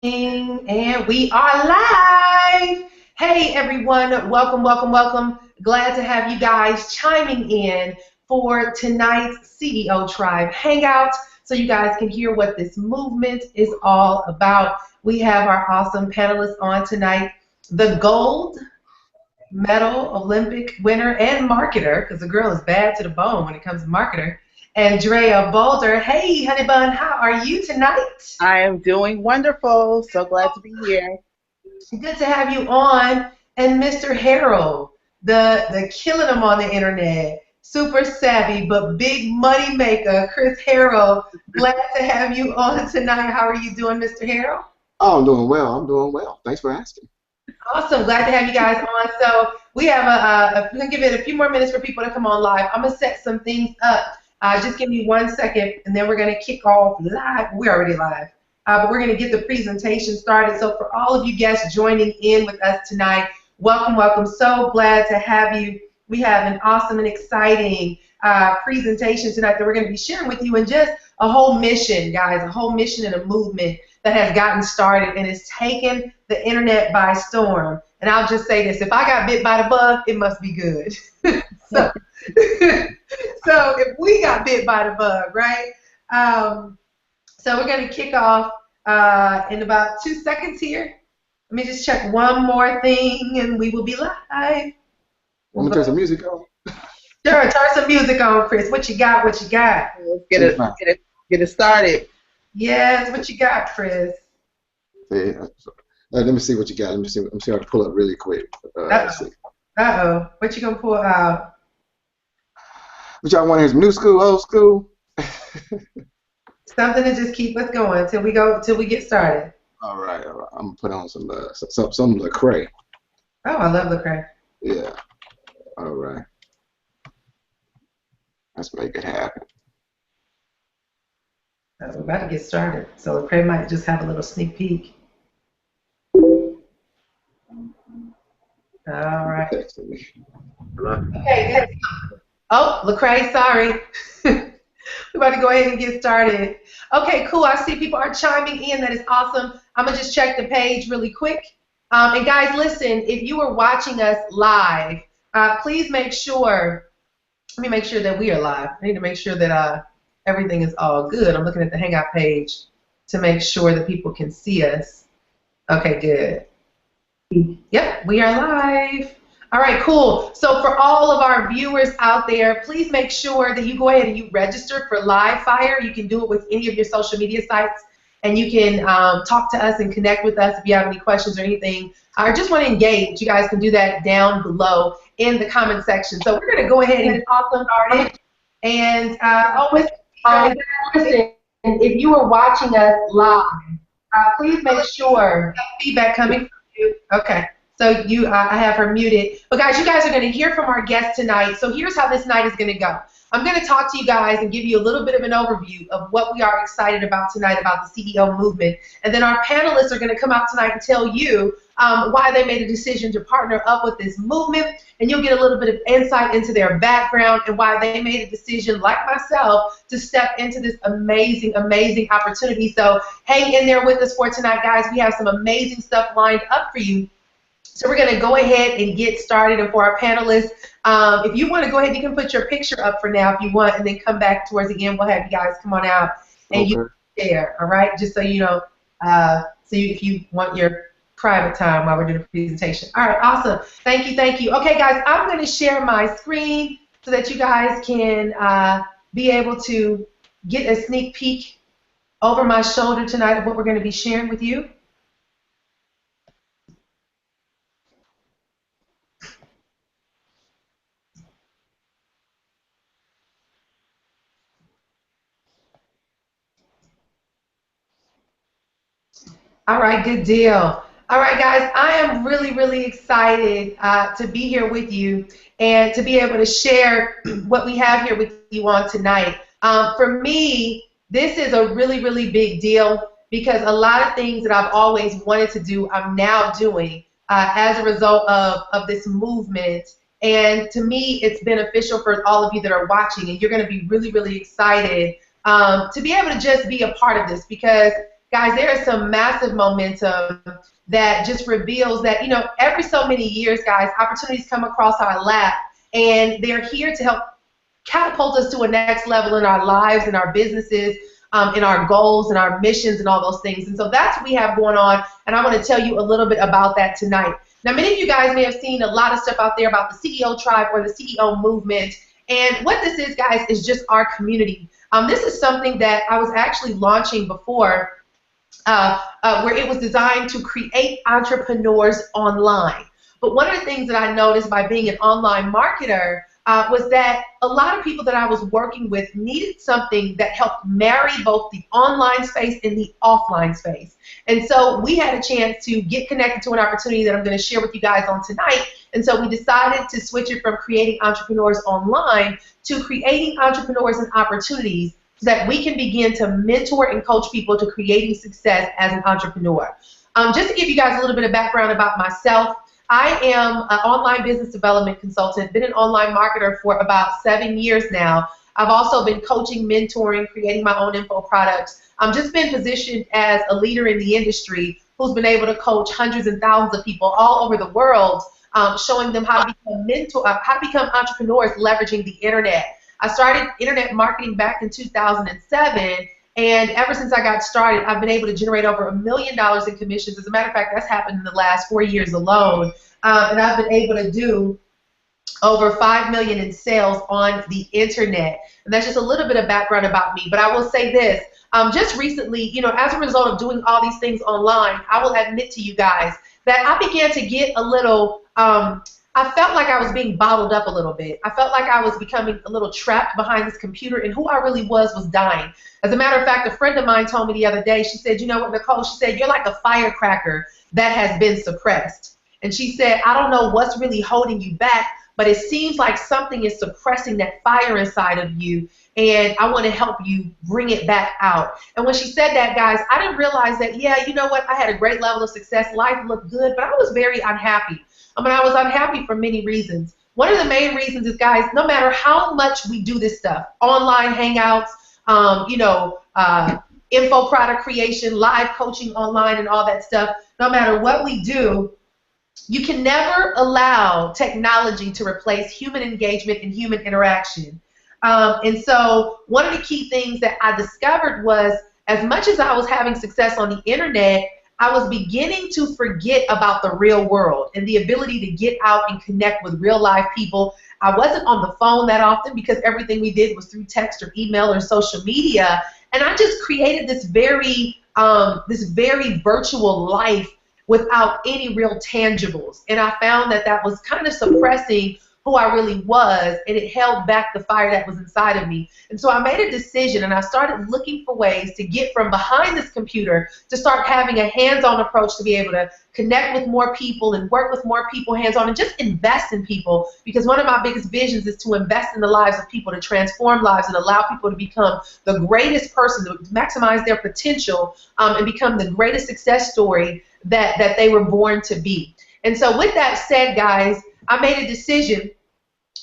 And we are live. Hey everyone, welcome, welcome, welcome. Glad to have you guys chiming in for tonight's CEO Tribe Hangout so you guys can hear what this movement is all about. We have our awesome panelists on tonight, the gold medal Olympic winner and marketer, because the girl is bad to the bone when it comes to marketer, Andrea Boulder. Hey, honey bun, how are you tonight? I am doing wonderful. So glad to be here. Good to have you on. And Mr. Harold, the killing him on the internet, super savvy but big money maker, Chris Harold. Glad to have you on tonight. How are you doing, Mr. Harold? Oh, I'm doing well. I'm doing well. Thanks for asking. Awesome. Glad to have you guys on. So we have we're gonna give it a few more minutes for people to come on live. I'm gonna set some things up. Just give me 1 second, and then we're gonna kick off live. We're already live, but we're gonna get the presentation started. So for all of you guests joining in with us tonight, welcome, welcome. So glad to have you. We have an awesome and exciting presentation tonight that we're gonna be sharing with you, and just a whole mission, guys, a whole mission and a movement that has gotten started and has taken the internet by storm. And I'll just say this, if I got bit by the bug, it must be good. so, so if we got bit by the bug, right? So we're going to kick off in about 2 seconds here. Let me just check one more thing and we will be live. Want me to turn some music on? Sure, turn some music on, Chris. What you got? What you got? Let's get it started. Yes, what you got, Chris? Yeah. Let me see what you got. Let me see if I can pull up really quick. Let's see. Uh-oh. What you gonna pull out? What y'all want to hear? Some new school, old school? Something to just keep us going till we get started. All right. I'm gonna put on some Lecrae. Oh, I love Lecrae. Yeah. All right. Let's make it happen. We're about to get started, so Lecrae might just have a little sneak peek. All right. Okay, good. Oh, Lecrae, sorry. We're about to go ahead and get started. Okay, cool. I see people are chiming in. That is awesome. I'm going to just check the page really quick. And guys, listen, if you are watching us live, please make sure, let me make sure that we are live. I need to make sure that everything is all good. I'm looking at the Hangout page to make sure that people can see us. Okay, good. Yep, we are live. All right, cool. So for all of our viewers out there, please make sure that you go ahead and you register for Live Fire. You can do it with any of your social media sites, and you can talk to us and connect with us if you have any questions or anything, or just want to engage. You guys can do that down below in the comment section. So we're going to go ahead and get awesome started. And listen, if you are watching us live, please make sure feedback coming from you. Okay. So I have her muted. But guys, you guys are going to hear from our guest tonight. So here's how this night is going to go. I'm going to talk to you guys and give you a little bit of an overview of what we are excited about tonight about the CEO movement. And then our panelists are going to come out tonight and tell you why they made a decision to partner up with this movement. And you'll get a little bit of insight into their background and why they made a decision, like myself, to step into this amazing, amazing opportunity. So hang in there with us for tonight, guys. We have some amazing stuff lined up for you. So we're going to go ahead and get started. And for our panelists, if you want to go ahead, you can put your picture up for now if you want, and then come back towards the end. We'll have you guys come on out and you can share, all right? Just so you know, if you want your private time while we're doing the presentation. All right, awesome. Thank you, thank you. Okay, guys, I'm going to share my screen so that you guys can be able to get a sneak peek over my shoulder tonight of what we're going to be sharing with you. All right, good deal. All right, guys, I am really, really excited to be here with you and to be able to share what we have here with you on tonight. For me, this is a really, really big deal because a lot of things that I've always wanted to do, I'm now doing as a result of this movement. And to me, it's beneficial for all of you that are watching, and you're going to be really, really excited to be able to just be a part of this because guys, there is some massive momentum that just reveals that, you know, every so many years, guys, opportunities come across our lap, and they're here to help catapult us to a next level in our lives and our businesses, in our goals and our missions and all those things. And so that's what we have going on, and I want to tell you a little bit about that tonight. Now, many of you guys may have seen a lot of stuff out there about the CEO tribe or the CEO movement, and what this is, guys, is just our community. This is something that I was actually launching before, where it was designed to create entrepreneurs online. But one of the things that I noticed by being an online marketer was that a lot of people that I was working with needed something that helped marry both the online space and the offline space. And so we had a chance to get connected to an opportunity that I'm going to share with you guys on tonight. And so we decided to switch it from creating entrepreneurs online to creating entrepreneurs and opportunities, so that we can begin to mentor and coach people to creating success as an entrepreneur. Just to give you guys a little bit of background about myself, I am an online business development consultant, been an online marketer for about 7 years now. I've also been coaching, mentoring, creating my own info products. I've just been positioned as a leader in the industry who's been able to coach hundreds and thousands of people all over the world, showing them how to become entrepreneurs leveraging the internet. I started internet marketing back in 2007, and ever since I got started, I've been able to generate over $1 million in commissions. As a matter of fact, that's happened in the last 4 years alone, and I've been able to do over $5 million in sales on the internet. And that's just a little bit of background about me. But I will say this, just recently, you know, as a result of doing all these things online, I will admit to you guys that I began to get a little, I felt like I was being bottled up a little bit. I felt like I was becoming a little trapped behind this computer, and who I really was dying. As a matter of fact, a friend of mine told me the other day, she said, you know what, Nicole, she said, you're like a firecracker that has been suppressed. And she said, I don't know what's really holding you back, but it seems like something is suppressing that fire inside of you, and I want to help you bring it back out. And when she said that, guys, I didn't realize that, yeah, you know what, I had a great level of success, life looked good, but I was very unhappy. I mean, I was unhappy for many reasons. One of the main reasons is, guys, no matter how much we do this stuff, online hangouts, info product creation, live coaching online and all that stuff, no matter what we do, you can never allow technology to replace human engagement and human interaction. And so one of the key things that I discovered was, as much as I was having success on the internet, I was beginning to forget about the real world and the ability to get out and connect with real life people. I wasn't on the phone that often because everything we did was through text or email or social media. And I just created this very virtual life without any real tangibles. And I found that that was kind of suppressing who I really was, and it held back the fire that was inside of me. And so I made a decision, and I started looking for ways to get from behind this computer to start having a hands-on approach to be able to connect with more people and work with more people hands-on and just invest in people, because one of my biggest visions is to invest in the lives of people, to transform lives and allow people to become the greatest person, to maximize their potential, and become the greatest success story that they were born to be. And so with that said, guys, I made a decision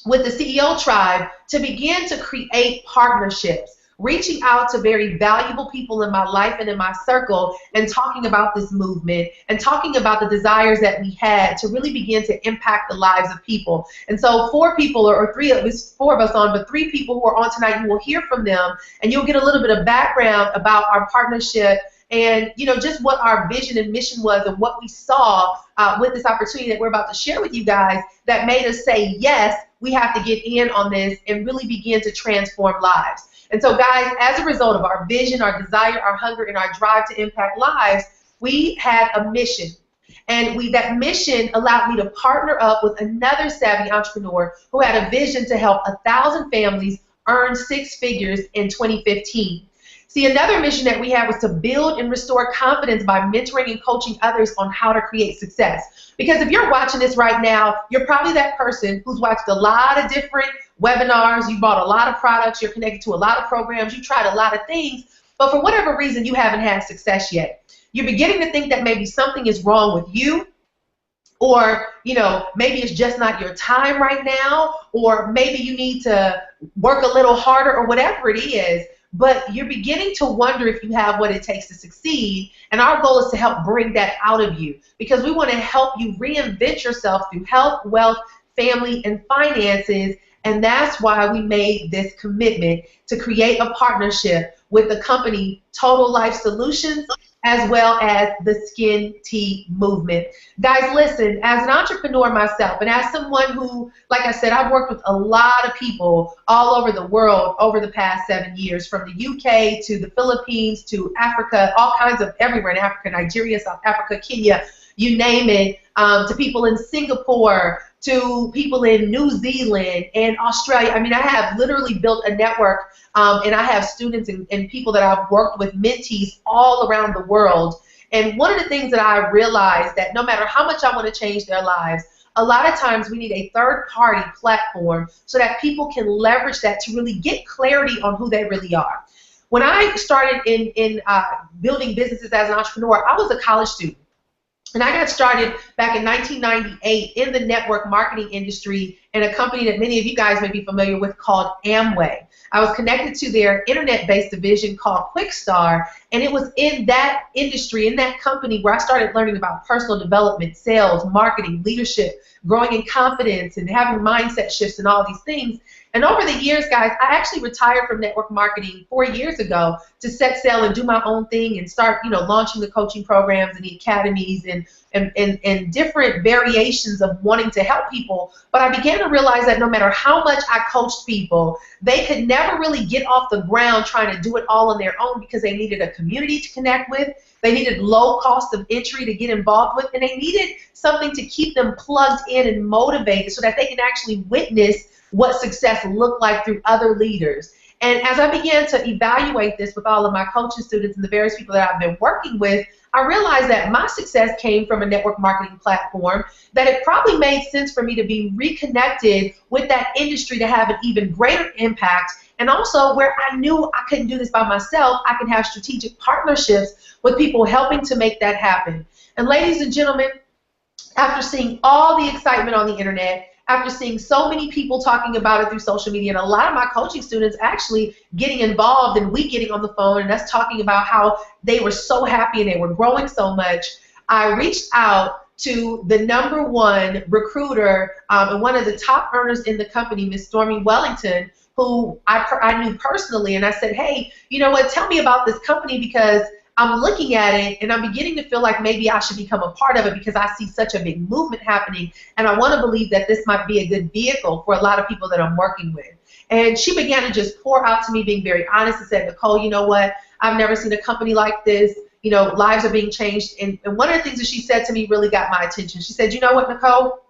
with the CEO tribe to begin to create partnerships, reaching out to very valuable people in my life and in my circle, and talking about this movement and talking about the desires that we had to really begin to impact the lives of people. And so 4 people, or 3 of us, 4 of us on, but 3 people who are on tonight, you will hear from them, and you'll get a little bit of background about our partnership and, you know, just what our vision and mission was and what we saw with this opportunity that we're about to share with you guys that made us say, yes, we have to get in on this and really begin to transform lives. And so, guys, as a result of our vision, our desire, our hunger, and our drive to impact lives, we had a mission. And that mission allowed me to partner up with another savvy entrepreneur who had a vision to help 1,000 families earn 6 figures in 2015. See, another mission that we had was to build and restore confidence by mentoring and coaching others on how to create success. Because if you're watching this right now, you're probably that person who's watched a lot of different webinars, you bought a lot of products, you're connected to a lot of programs, you tried a lot of things, but for whatever reason, you haven't had success yet. You're beginning to think that maybe something is wrong with you, or, you know, maybe it's just not your time right now, or maybe you need to work a little harder, or whatever it is. but you're beginning to wonder if you have what it takes to succeed. And our goal is to help bring that out of you, because we want to help you reinvent yourself through health, wealth, family, and finances. And that's why we made this commitment to create a partnership with the company Total Life Solutions, as well as the Skin Tea movement. Guys, listen, as an entrepreneur myself, and as someone who, like I said, I've worked with a lot of people all over the world over the past 7 years, from the UK to the Philippines to Africa, all kinds of everywhere in Africa, Nigeria, South Africa, Kenya, you name it, to people in Singapore, to people in New Zealand and Australia. I mean, I have literally built a network, and I have students and people that I've worked with, mentees all around the world. And one of the things that I realized, that no matter how much I want to change their lives, a lot of times we need a third-party platform so that people can leverage that to really get clarity on who they really are. When I started in building businesses as an entrepreneur, I was a college student. And I got started back in 1998 in the network marketing industry in a company that many of you guys may be familiar with called Amway. I was connected to their internet-based division called Quickstar, and it was in that industry, in that company, where I started learning about personal development, sales, marketing, leadership, growing in confidence, and having mindset shifts and all these things. And over the years, guys, I actually retired from network marketing 4 years ago to set sail and do my own thing and start, launching the coaching programs and the academies and different variations of wanting to help people. But I began to realize that no matter how much I coached people, they could never really get off the ground trying to do it all on their own, because they needed a community to connect with, they needed low cost of entry to get involved with, and they needed something to keep them plugged in and motivated so that they can actually witness what success looked like through other leaders. And as I began to evaluate this with all of my coaching students and the various people that I've been working with, I realized that my success came from a network marketing platform, that it probably made sense for me to be reconnected with that industry to have an even greater impact. And also, where I knew I couldn't do this by myself, I can have strategic partnerships with people helping to make that happen. And ladies and gentlemen, after seeing all the excitement on the internet, after seeing so many people talking about it through social media, and a lot of my coaching students actually getting involved, and we getting on the phone and us talking about how they were so happy and they were growing so much, I reached out to the #1 recruiter and one of the top earners in the company, Miss Stormy Wellington, who I knew personally, and I said, hey, you know what, tell me about this company, because I'm looking at it and I'm beginning to feel like maybe I should become a part of it, because I see such a big movement happening, and I want to believe that this might be a good vehicle for a lot of people that I'm working with. And she began to just pour out to me, being very honest, and said, Nicole, you know what, I've never seen a company like this. Lives are being changed. And one of the things that she said to me really got my attention. She said, you know what, Nicole?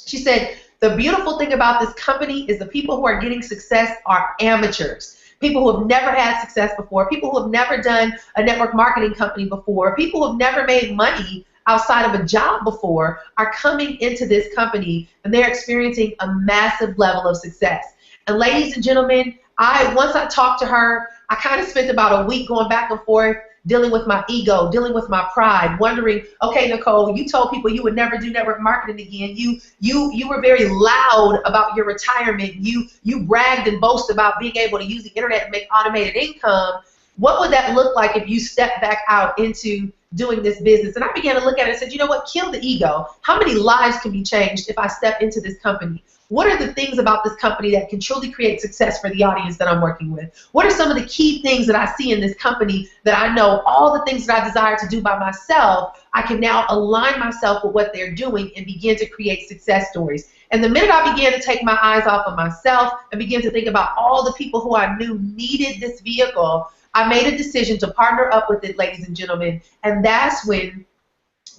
She said, the beautiful thing about this company is the people who are getting success are amateurs. People who have never had success before, people who have never done a network marketing company before, people who have never made money outside of a job before are coming into this company, and they're experiencing a massive level of success. And ladies and gentlemen, once I talked to her, I kind of spent about a week going back and forth, dealing with my ego, dealing with my pride, wondering, okay, Nicole, you told people you would never do network marketing again. You were very loud about your retirement. You bragged and boasted about being able to use the internet and make automated income. What would that look like if you stepped back out into doing this business? And I began to look at it and said, you know what, kill the ego. How many lives can be changed if I step into this company? What are the things about this company that can truly create success for the audience that I'm working with? What are some of the key things that I see in this company that I know all the things that I desire to do by myself, I can now align myself with what they're doing and begin to create success stories. And the minute I began to take my eyes off of myself and begin to think about all the people who I knew needed this vehicle, I made a decision to partner up with it, ladies and gentlemen. And that's when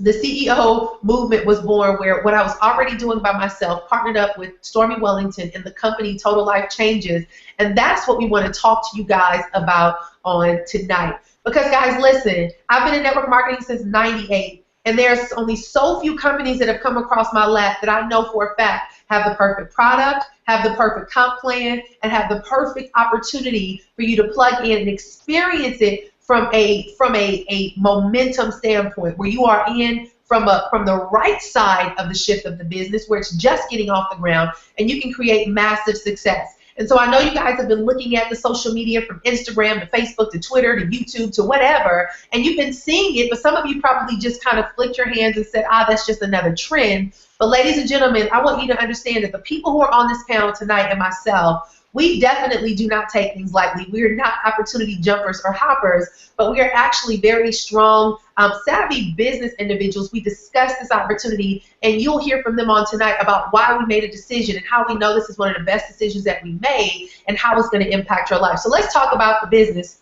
the CEO movement was born, where what I was already doing by myself partnered up with Stormy Wellington and the company Total Life Changes. And that's what we want to talk to you guys about on tonight. Because guys, listen, I've been in network marketing since '98, and there's only so few companies that have come across my lap that I know for a fact have the perfect product, have the perfect comp plan, and have the perfect opportunity for you to plug in and experience it from a momentum standpoint, where you are in from the right side of the shift of the business, where it's just getting off the ground and you can create massive success. And so I know you guys have been looking at the social media from Instagram to Facebook to Twitter to YouTube to whatever, and you've been seeing it, but some of you probably just kind of flicked your hands and said, that's just another trend. But ladies and gentlemen, I want you to understand that the people who are on this panel tonight and myself, we definitely do not take things lightly. We are not opportunity jumpers or hoppers, but we are actually very strong, savvy business individuals. We discuss this opportunity, and you'll hear from them on tonight about why we made a decision and how we know this is one of the best decisions that we made and how it's going to impact your life. So let's talk about the business.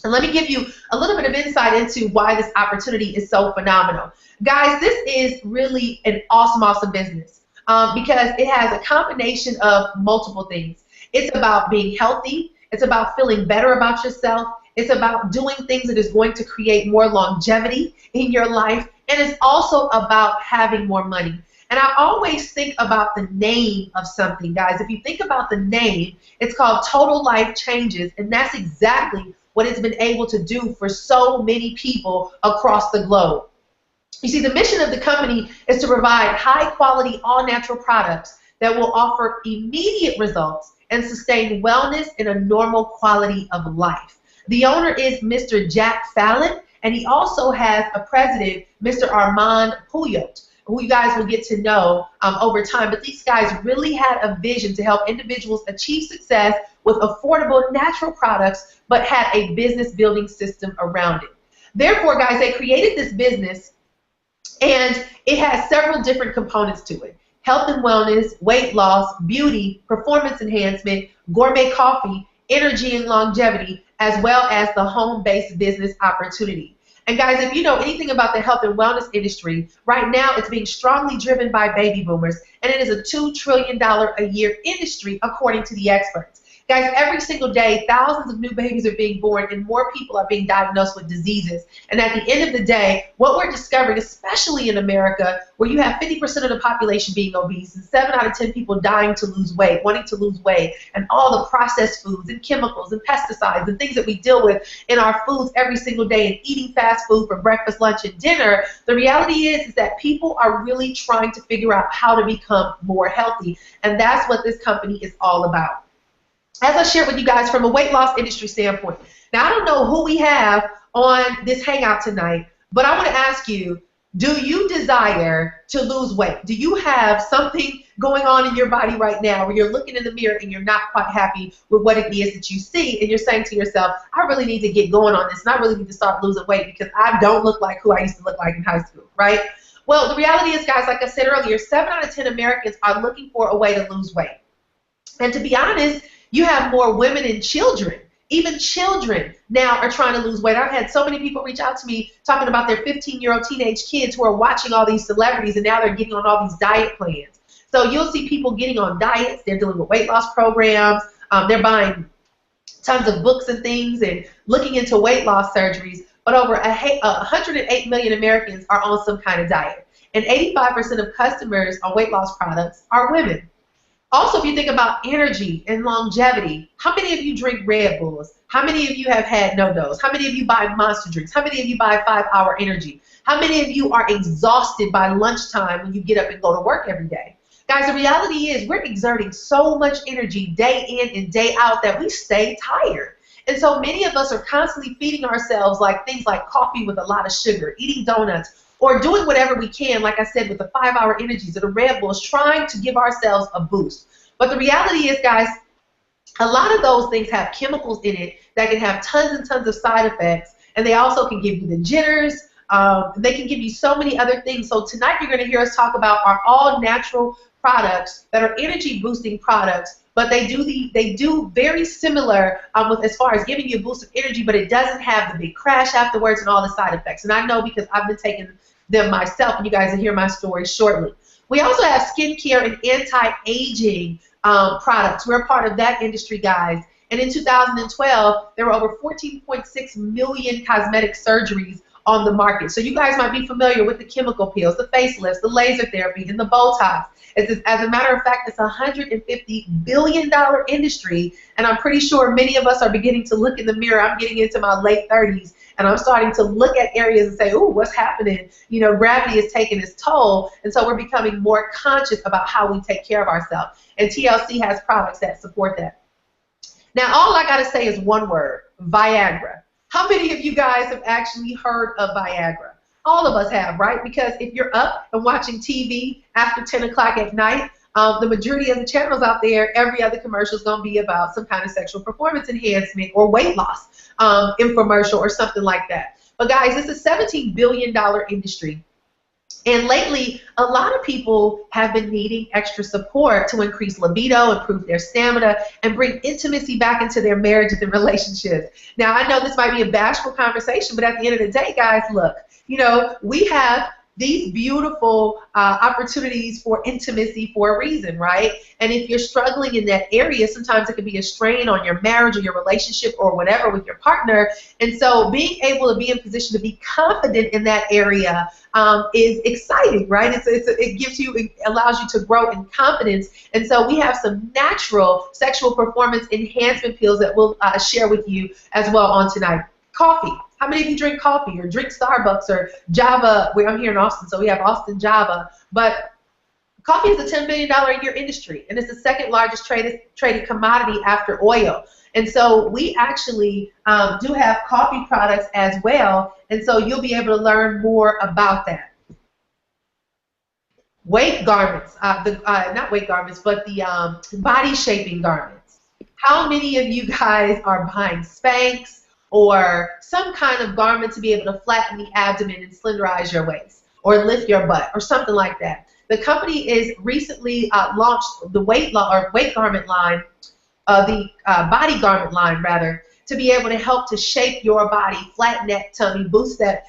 And let me give you a little bit of insight into why this opportunity is so phenomenal. Guys, this is really an awesome, awesome business because it has a combination of multiple things. It's about being healthy. It's about feeling better about yourself. It's about doing things that is going to create more longevity in your life. And it's also about having more money. And I always think about the name of something, guys. If you think about the name, it's called Total Life Changes. And that's exactly what it's been able to do for so many people across the globe. You see, the mission of the company is to provide high-quality, all-natural products that will offer immediate results and sustain wellness in a normal quality of life. The owner is Mr. Jack Fallon, and he also has a president, Mr. Armand Pouliot, who you guys will get to know over time. But these guys really had a vision to help individuals achieve success with affordable natural products, but had a business building system around it. Therefore, guys, they created this business, and it has several different components to it. Health and wellness, weight loss, beauty, performance enhancement, gourmet coffee, energy and longevity, as well as the home-based business opportunity. And guys, if you know anything about the health and wellness industry, right now it's being strongly driven by baby boomers, and it is a $2 trillion a year industry according to the experts. Guys, every single day, thousands of new babies are being born and more people are being diagnosed with diseases. And at the end of the day, what we're discovering, especially in America, where you have 50% of the population being obese and 7 out of 10 people dying to lose weight, wanting to lose weight, and all the processed foods and chemicals and pesticides and things that we deal with in our foods every single day and eating fast food for breakfast, lunch, and dinner, the reality is that people are really trying to figure out how to become more healthy. And that's what this company is all about. As I shared with you guys from a weight loss industry standpoint. Now, I don't know who we have on this Hangout tonight, but I want to ask you, do you desire to lose weight? Do you have something going on in your body right now where you're looking in the mirror and you're not quite happy with what it is that you see, and you're saying to yourself, I really need to get going on this, and I really need to start losing weight because I don't look like who I used to look like in high school, right? Well, the reality is, guys, like I said earlier, 7 out of 10 Americans are looking for a way to lose weight. And to be honest, you have more women and children. Even children now are trying to lose weight. I've had so many people reach out to me talking about their 15-year-old teenage kids who are watching all these celebrities, and now they're getting on all these diet plans. So you'll see people getting on diets. They're dealing with weight loss programs. They're buying tons of books and things and looking into weight loss surgeries. But over 108 million Americans are on some kind of diet. And 85% of customers on weight loss products are women. Also, if you think about energy and longevity, how many of you drink Red Bulls? How many of you have had no-dos? How many of you buy Monster drinks? How many of you buy 5-hour energy? How many of you are exhausted by lunchtime when you get up and go to work every day? Guys, the reality is we're exerting so much energy day in and day out that we stay tired. And so many of us are constantly feeding ourselves like things like coffee with a lot of sugar, eating donuts, or doing whatever we can, like I said, with the 5-hour energies or the Red Bulls, trying to give ourselves a boost. But the reality is, guys, a lot of those things have chemicals in it that can have tons and tons of side effects, and they also can give you the jitters. They can give you so many other things. So tonight you're going to hear us talk about our all-natural products that are energy-boosting products, but they do very similar with as far as giving you a boost of energy, but it doesn't have the big crash afterwards and all the side effects. And I know because I've been taking them myself, and you guys will hear my story shortly. We also have skincare and anti-aging products. We're a part of that industry, guys. And in 2012, there were over 14.6 million cosmetic surgeries on the market. So you guys might be familiar with the chemical peels, the facelifts, the laser therapy, and the Botox. As a matter of fact, it's a $150 billion industry, and I'm pretty sure many of us are beginning to look in the mirror. I'm getting into my late 30s, and I'm starting to look at areas and say, ooh, what's happening? You know, gravity is taking its toll, and so we're becoming more conscious about how we take care of ourselves. And TLC has products that support that. Now, all I got to say is one word, Viagra. How many of you guys have actually heard of Viagra? All of us have, right? Because if you're up and watching TV after 10 o'clock at night, the majority of the channels out there, every other commercial is going to be about some kind of sexual performance enhancement or weight loss infomercial or something like that. But guys, it's a $17 billion industry. And lately, a lot of people have been needing extra support to increase libido, improve their stamina, and bring intimacy back into their marriages and relationships. Now, I know this might be a bashful conversation, but at the end of the day, guys, look, you know, we have these beautiful opportunities for intimacy for a reason, right? And if you're struggling in that area, sometimes it can be a strain on your marriage or your relationship or whatever with your partner. And so being able to be in position to be confident in that area is exciting, right? It gives you, it allows you to grow in confidence. And so we have some natural sexual performance enhancement pills that we'll share with you as well on tonight. Coffee. How many of you drink coffee or drink Starbucks or Java? Well, I'm here in Austin, so we have Austin Java. But coffee is a $10 billion a year industry, and it's the second largest traded commodity after oil. And so we actually do have coffee products as well, and so you'll be able to learn more about that. Weight garments, not weight garments, but the body shaping garments. How many of you guys are buying Spanx or some kind of garment to be able to flatten the abdomen and slenderize your waist or lift your butt or something like that? The company is recently launched the weight garment line, the body garment line rather, to be able to help to shape your body, flatten that tummy, boost that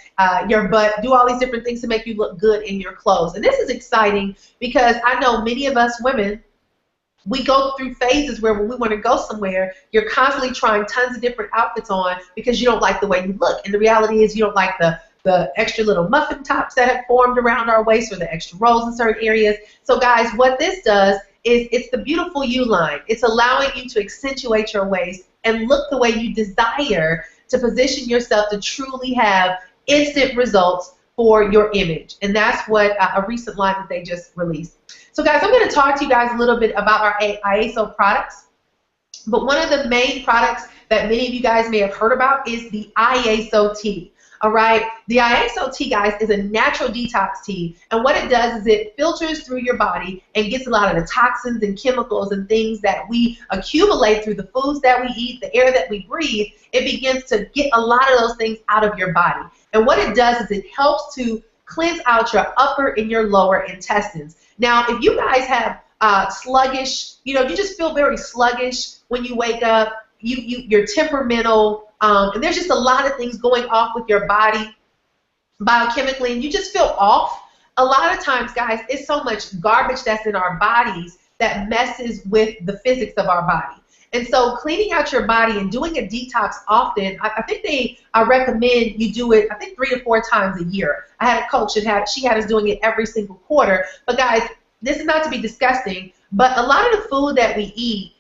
your butt, do all these different things to make you look good in your clothes. And this is exciting because I know many of us women, we go through phases where when we want to go somewhere, you're constantly trying tons of different outfits on because you don't like the way you look. And the reality is you don't like the extra little muffin tops that have formed around our waist or the extra rolls in certain areas. So guys, what this does is it's the beautiful you line. It's allowing you to accentuate your waist and look the way you desire to position yourself to truly have instant results for your image. And that's what a recent line that they just released. So guys, I'm going to talk to you guys a little bit about our IASO products. But one of the main products that many of you guys may have heard about is the IASO tea. All right, the IASO tea, guys, is a natural detox tea, and what it does is it filters through your body and gets a lot of the toxins and chemicals and things that we accumulate through the foods that we eat, the air that we breathe. It begins to get a lot of those things out of your body, and what it does is it helps to cleanse out your upper and your lower intestines. Now, if you guys have sluggish, you just feel very sluggish when you wake up, you're temperamental, and there's just a lot of things going off with your body biochemically, and you just feel off. A lot of times, guys, it's so much garbage that's in our bodies that messes with the physics of our body. And so cleaning out your body and doing a detox often, I think I recommend you do it, I think 3 to 4 times a year. I had a coach that she had us doing it every single quarter. But guys, this is not to be disgusting, but a lot of the food that we eat,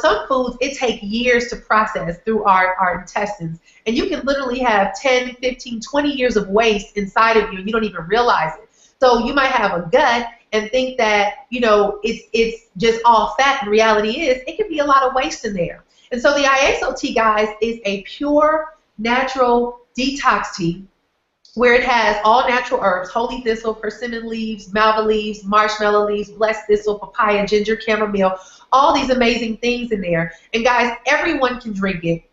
some foods, it takes years to process through our intestines. And you can literally have 10, 15, 20 years of waste inside of you, and you don't even realize it. So you might have a gut and think that, it's just all fat. And reality is, it can be a lot of waste in there. And so the IASO tea, guys, is a pure, natural detox tea where it has all natural herbs, holy thistle, persimmon leaves, malva leaves, marshmallow leaves, blessed thistle, papaya, ginger, chamomile, all these amazing things in there. And guys, everyone can drink it.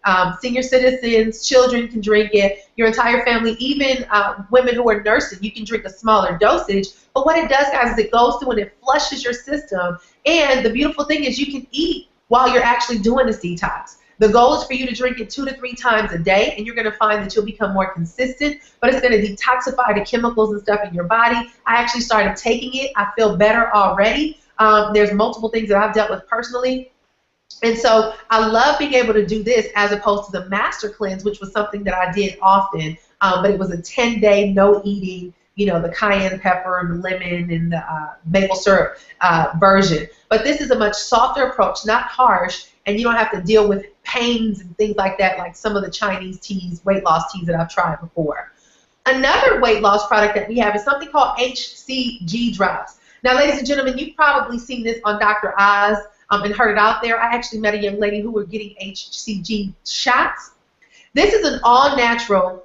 Senior citizens, children can drink it, your entire family, even women who are nursing, you can drink a smaller dosage. But what it does, guys, is it goes through and it flushes your system. And the beautiful thing is you can eat while you're actually doing this detox. The goal is for you to drink it 2 to 3 times a day, and you're going to find that you'll become more consistent, but it's going to detoxify the chemicals and stuff in your body. I actually started taking it. I feel better already. There's multiple things that I've dealt with personally. And so I love being able to do this as opposed to the master cleanse, which was something that I did often, but it was a 10-day no eating, the cayenne pepper and the lemon and the maple syrup version. But this is a much softer approach, not harsh, and you don't have to deal with pains and things like that, like some of the Chinese teas, weight loss teas that I've tried before. Another weight loss product that we have is something called HCG drops. Now, ladies and gentlemen, you've probably seen this on Dr. Oz and heard it out there. I actually met a young lady who was getting HCG shots. This is an all-natural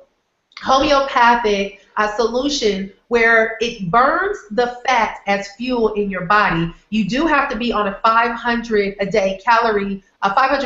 homeopathic solution where it burns the fat as fuel in your body. You do have to be on a 500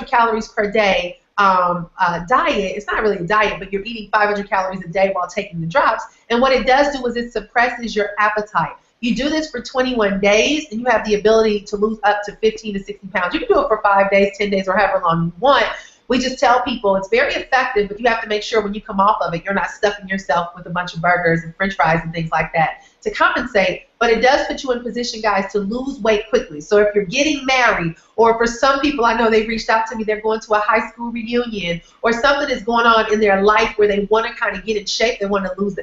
calories per day diet. It's not really a diet, but you're eating 500 calories a day while taking the drops. And what it does do is it suppresses your appetite. You do this for 21 days, and you have the ability to lose up to 15 to 60 pounds. You can do it for 5 days, 10 days, or however long you want. We just tell people it's very effective, but you have to make sure when you come off of it, you're not stuffing yourself with a bunch of burgers and french fries and things like that to compensate. But it does put you in position, guys, to lose weight quickly. So if you're getting married, or for some people, I know they reached out to me, they're going to a high school reunion, or something is going on in their life where they want to kind of get in shape, they want to lose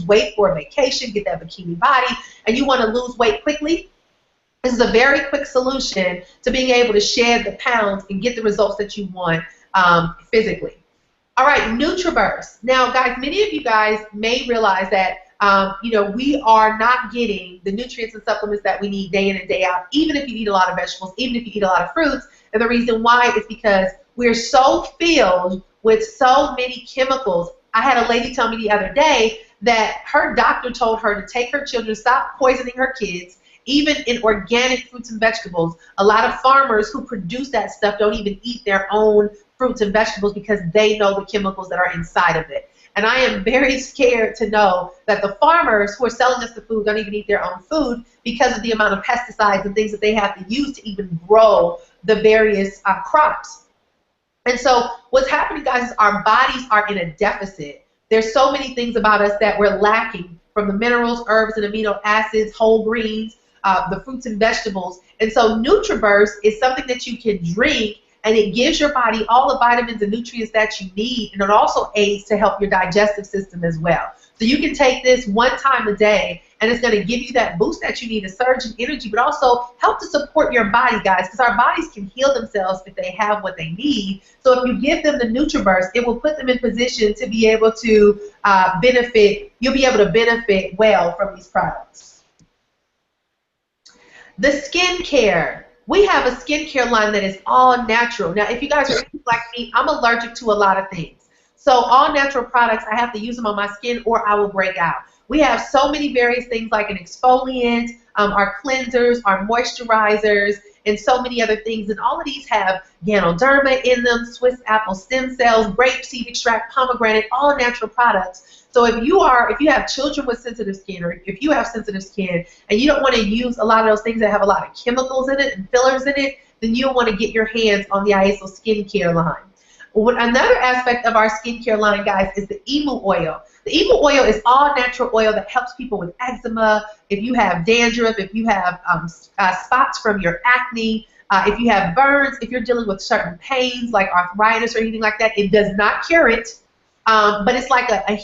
weight for a vacation, get that bikini body, and you want to lose weight quickly, this is a very quick solution to being able to shed the pounds and get the results that you want physically. All right, NutriBurst. Now, guys, many of you guys may realize that we are not getting the nutrients and supplements that we need day in and day out, even if you eat a lot of vegetables, even if you eat a lot of fruits. And the reason why is because we're so filled with so many chemicals. I had a lady tell me the other day that her doctor told her to take her children, stop poisoning her kids. Even in organic fruits and vegetables, a lot of farmers who produce that stuff don't even eat their own fruits and vegetables because they know the chemicals that are inside of it. And I am very scared to know that the farmers who are selling us the food don't even eat their own food because of the amount of pesticides and things that they have to use to even grow the various crops. And so what's happening, guys, is our bodies are in a deficit. There's so many things about us that we're lacking, from the minerals, herbs, and amino acids, whole greens, the fruits and vegetables. And so NutriBurst is something that you can drink, and it gives your body all the vitamins and nutrients that you need, and it also aids to help your digestive system as well. So you can take this one time a day, and it's going to give you that boost that you need, a surge in energy, but also help to support your body, guys, because our bodies can heal themselves if they have what they need. So if you give them the NutriBurst, it will put them in position to be able to benefit. You'll be able to benefit well from these products. The skincare. We have a skincare line that is all natural. Now, if you guys are like me, I'm allergic to a lot of things. So all natural products, I have to use them on my skin or I will break out. We have so many various things like an exfoliant, our cleansers, our moisturizers, and so many other things. And all of these have Ganoderma in them, Swiss apple stem cells, grapeseed extract, pomegranate, all natural products. So if you have children with sensitive skin, or if you have sensitive skin and you don't want to use a lot of those things that have a lot of chemicals in it and fillers in it, then you'll want to get your hands on the ISO skincare line. Another aspect of our skincare line, guys, is the emu oil. The emu oil is all natural oil that helps people with eczema, if you have dandruff, if you have spots from your acne, if you have burns, if you're dealing with certain pains like arthritis or anything like that. It does not cure it, but it's like a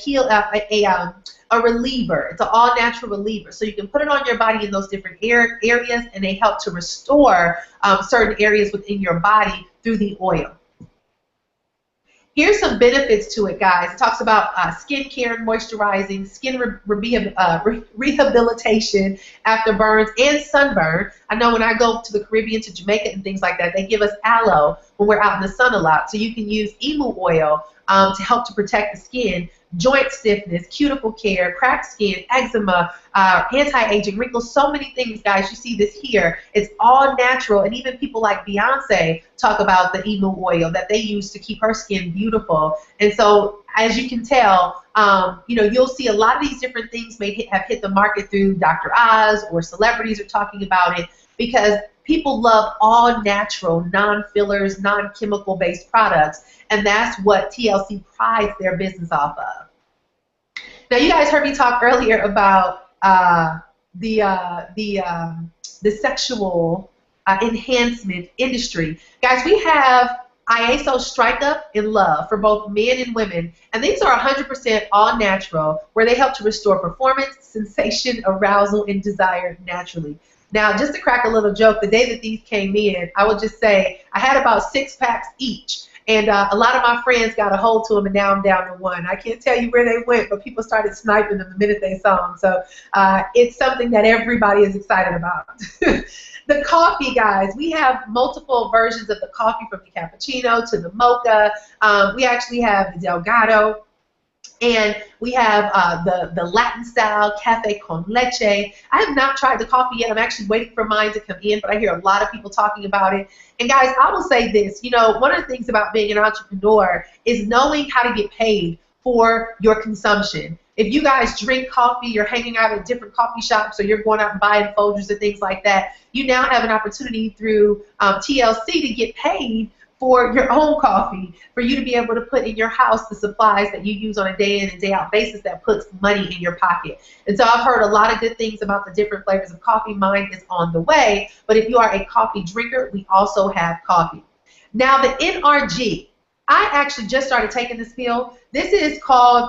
reliever. It's an all-natural reliever. So you can put it on your body in those different areas, and they help to restore certain areas within your body through the oil. Here's some benefits to it, guys. It talks about skin care and moisturizing, skin rehabilitation after burns and sunburn. I know when I go to the Caribbean, to Jamaica and things like that, they give us aloe when we're out in the sun a lot. So you can use emu oil to help to protect the skin. Joint stiffness, cuticle care, cracked skin, eczema, anti-aging, wrinkles, so many things, guys. You see this here. It's all natural, and even people like Beyonce talk about the emu oil that they use to keep her skin beautiful. And so, as you can tell, you'll see a lot of these different things have hit the market through Dr. Oz, or celebrities are talking about it, because people love all natural, non-fillers, non-chemical based products, and that's what TLC prides their business off of. Now, you guys heard me talk earlier about the sexual enhancement industry. Guys, we have ISO Strike Up and Love for both men and women, and these are 100% all natural, where they help to restore performance, sensation, arousal, and desire naturally. Now, just to crack a little joke, the day that these came in, I would just say I had about 6 packs each. And a lot of my friends got a hold to them, and now I'm down to 1. I can't tell you where they went, but people started sniping them the minute they saw them. So it's something that everybody is excited about. The coffee, guys, we have multiple versions of the coffee, from the cappuccino to the mocha. We actually have the Delgado. And we have the Latin style cafe con leche. I have not tried the coffee yet. I'm actually waiting for mine to come in, but I hear a lot of people talking about it. And guys, I will say this, you know, one of the things about being an entrepreneur is knowing how to get paid for your consumption. If you guys drink coffee, you're hanging out at different coffee shops, or you're going out and buying Folgers and things like that, you now have an opportunity through TLC to get paid for your own coffee, for you to be able to put in your house the supplies that you use on a day in and day out basis that puts money in your pocket. And so I've heard a lot of good things about the different flavors of coffee. Mine is on the way, but if you are a coffee drinker, we also have coffee. Now the NRG, I actually just started taking this pill. This is called,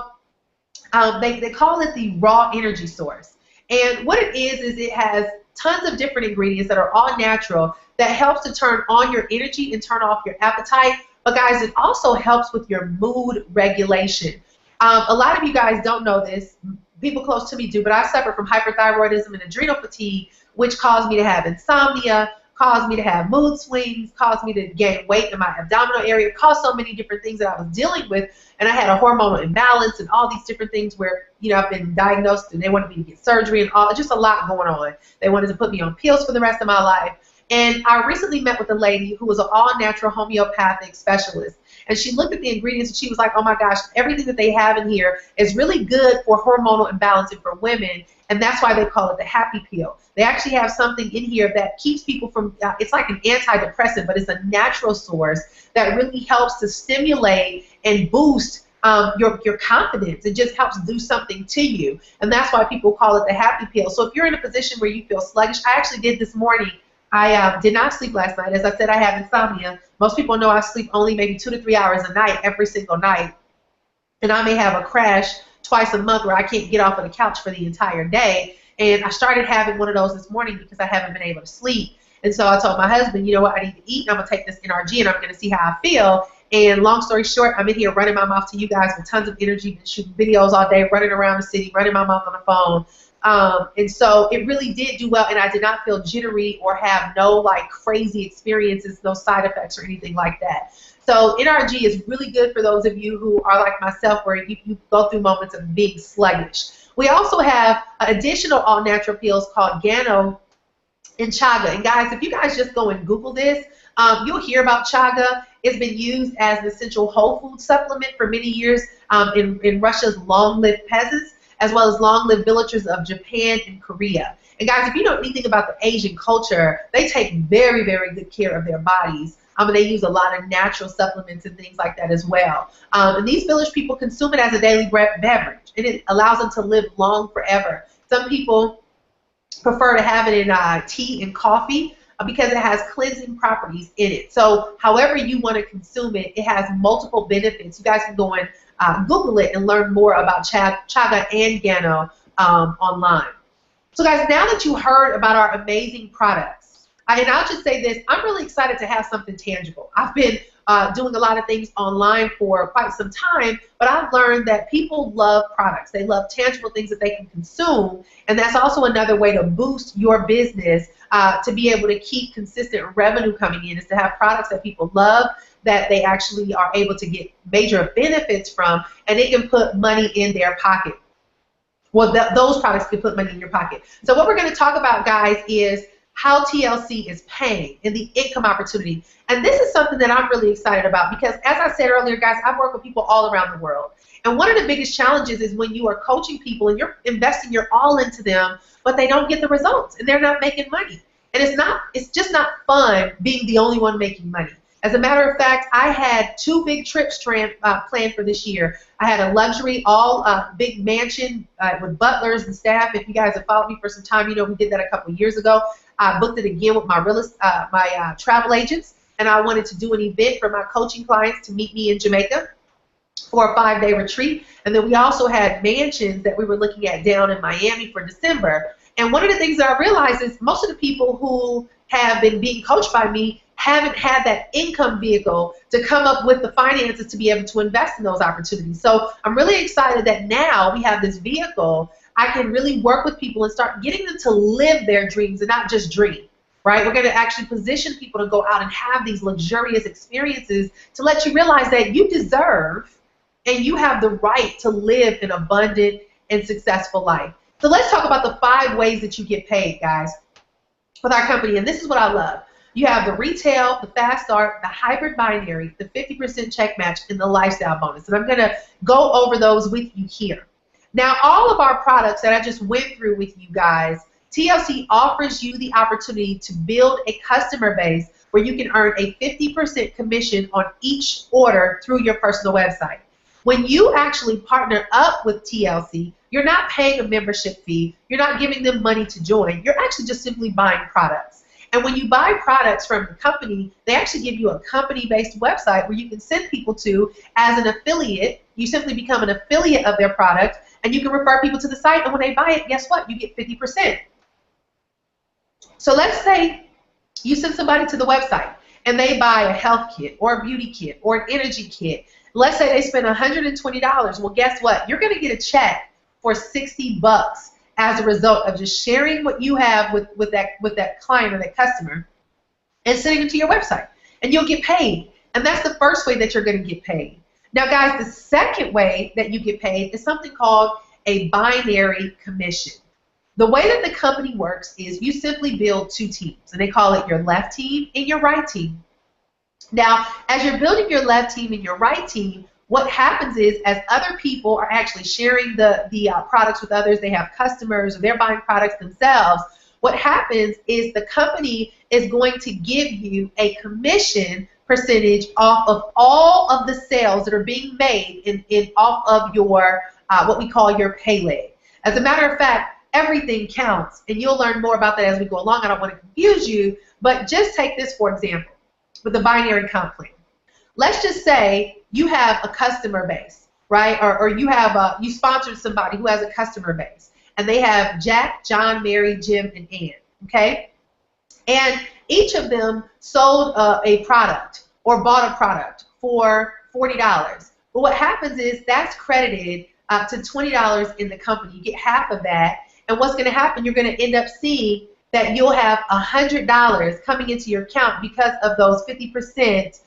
they call it the raw energy source. And what it is it has tons of different ingredients that are all natural that helps to turn on your energy and turn off your appetite. But guys, it also helps with your mood regulation. A lot of you guys don't know this. People close to me do, but I suffer from hyperthyroidism and adrenal fatigue, which caused me to have insomnia, caused me to have mood swings, caused me to gain weight in my abdominal area, caused so many different things that I was dealing with. And I had a hormonal imbalance and all these different things where, you know, I've been diagnosed and they wanted me to get surgery and all, just a lot going on. They wanted to put me on pills for the rest of my life. And I recently met with a lady who was an all-natural homeopathic specialist. And she looked at the ingredients and she was like, oh my gosh, everything that they have in here is really good for hormonal imbalancing for women. And that's why they call it the happy pill. They actually have something in here that keeps people from, it's like an antidepressant, but it's a natural source that really helps to stimulate and boost your confidence. It just helps do something to you. And that's why people call it the happy pill. So if you're in a position where you feel sluggish, I actually did this morning. I did not sleep last night. As I said, I have insomnia. Most people know I sleep only maybe 2 to 3 hours a night, every single night. And I may have a crash twice a month where I can't get off of the couch for the entire day. And I started having one of those this morning because I haven't been able to sleep. And so I told my husband, you know what, I need to eat, and I'm going to take this NRG, and I'm going to see how I feel. And long story short, I'm in here running my mouth to you guys with tons of energy, been shooting videos all day, running around the city, running my mouth on the phone. And so it really did do well, and I did not feel jittery or have no like crazy experiences, no side effects or anything like that. So NRG is really good for those of you who are like myself, where you go through moments of being sluggish. We also have additional all-natural pills called Gano and Chaga. And guys, if you guys just go and Google this, you'll hear about Chaga. It's been used as an essential whole food supplement for many years in Russia's long-lived peasants, as well as long-lived villagers of Japan and Korea. And guys, if you know anything about the Asian culture, they take very, very good care of their bodies. They use a lot of natural supplements and things like that as well. And these village people consume it as a daily beverage, and it allows them to live long forever. Some people prefer to have it in tea and coffee because it has cleansing properties in it. So however you want to consume it, it has multiple benefits. You guys can go and Google it and learn more about Chaga and Gano online. So guys, now that you heard about our amazing products, and I'll just say this, I'm really excited to have something tangible. I've been doing a lot of things online for quite some time, but I've learned that people love products. They love tangible things that they can consume, and that's also another way to boost your business, to be able to keep consistent revenue coming in, is to have products that people love, that they actually are able to get major benefits from, and they can put money in their pocket. Well, those products can put money in your pocket. So what we're going to talk about, guys, is how TLC is paying and the income opportunity. And this is something that I'm really excited about because, as I said earlier, guys, I've worked with people all around the world. And one of the biggest challenges is when you are coaching people and you're investing your all into them, but they don't get the results and they're not making money. And it's just not fun being the only one making money. As a matter of fact, I had 2 big trips planned for this year. I had a luxury, big mansion with butlers and staff. If you guys have followed me for some time, you know we did that a couple of years ago. I booked it again with my travel agents, and I wanted to do an event for my coaching clients to meet me in Jamaica for a 5-day retreat. And then we also had mansions that we were looking at down in Miami for December. And one of the things that I realized is most of the people who have been being coached by me haven't had that income vehicle to come up with the finances to be able to invest in those opportunities. So I'm really excited that now we have this vehicle. I can really work with people and start getting them to live their dreams and not just dream, right? We're going to actually position people to go out and have these luxurious experiences to let you realize that you deserve and you have the right to live an abundant and successful life. So let's talk about the 5 ways that you get paid, guys, with our company. And this is what I love. You have the retail, the fast start, the hybrid binary, the 50% check match, and the lifestyle bonus. And I'm going to go over those with you here. Now, all of our products that I just went through with you guys, TLC offers you the opportunity to build a customer base where you can earn a 50% commission on each order through your personal website. When you actually partner up with TLC, you're not paying a membership fee. You're not giving them money to join. You're actually just simply buying products. And when you buy products from the company, they actually give you a company-based website where you can send people to as an affiliate. You simply become an affiliate of their product, and you can refer people to the site. And when they buy it, guess what? You get 50%. So let's say you send somebody to the website, and they buy a health kit or a beauty kit or an energy kit. Let's say they spend $120. Well, guess what? You're going to get a check for $60 as a result of just sharing what you have with that client or that customer and sending it to your website. And you'll get paid. And that's the first way that you're going to get paid. Now, guys, the second way that you get paid is something called a binary commission. The way that the company works is you simply build 2 teams, and they call it your left team and your right team. Now, as you're building your left team and your right team, what happens is as other people are actually sharing the products with others, they have customers or they're buying products themselves, what happens is the company is going to give you a commission percentage off of all of the sales that are being made off of your what we call your pay leg. As a matter of fact, everything counts, and you'll learn more about that as we go along. I don't want to confuse you, but just take this for example with the binary comp plan. Let's just say you have a customer base, right? Or you sponsored somebody who has a customer base, and they have Jack, John, Mary, Jim, and Ann, okay? And each of them sold a product or bought a product for $40. But what happens is that's credited to $20 in the company. You get half of that, and what's going to happen, you're going to end up seeing that you'll have $100 coming into your account because of those 50%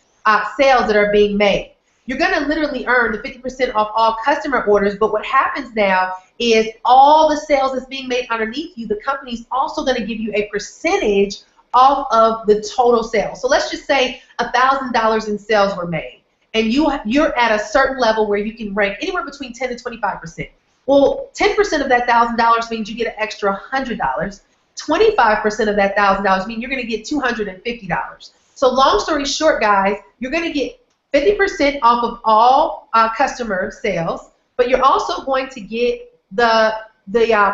sales that are being made. You're going to literally earn the 50% off all customer orders, but what happens now is all the sales that's being made underneath you, the company's also going to give you a percentage off of the total sales. So let's just say $1,000 in sales were made, and you're at a certain level where you can rank anywhere between 10 to 25%. Well, 10% of that $1,000 means you get an extra $100. 25% of that $1,000 means you're going to get $250. So long story short, guys, you're going to get 50% off of all customer sales, but you're also going to get the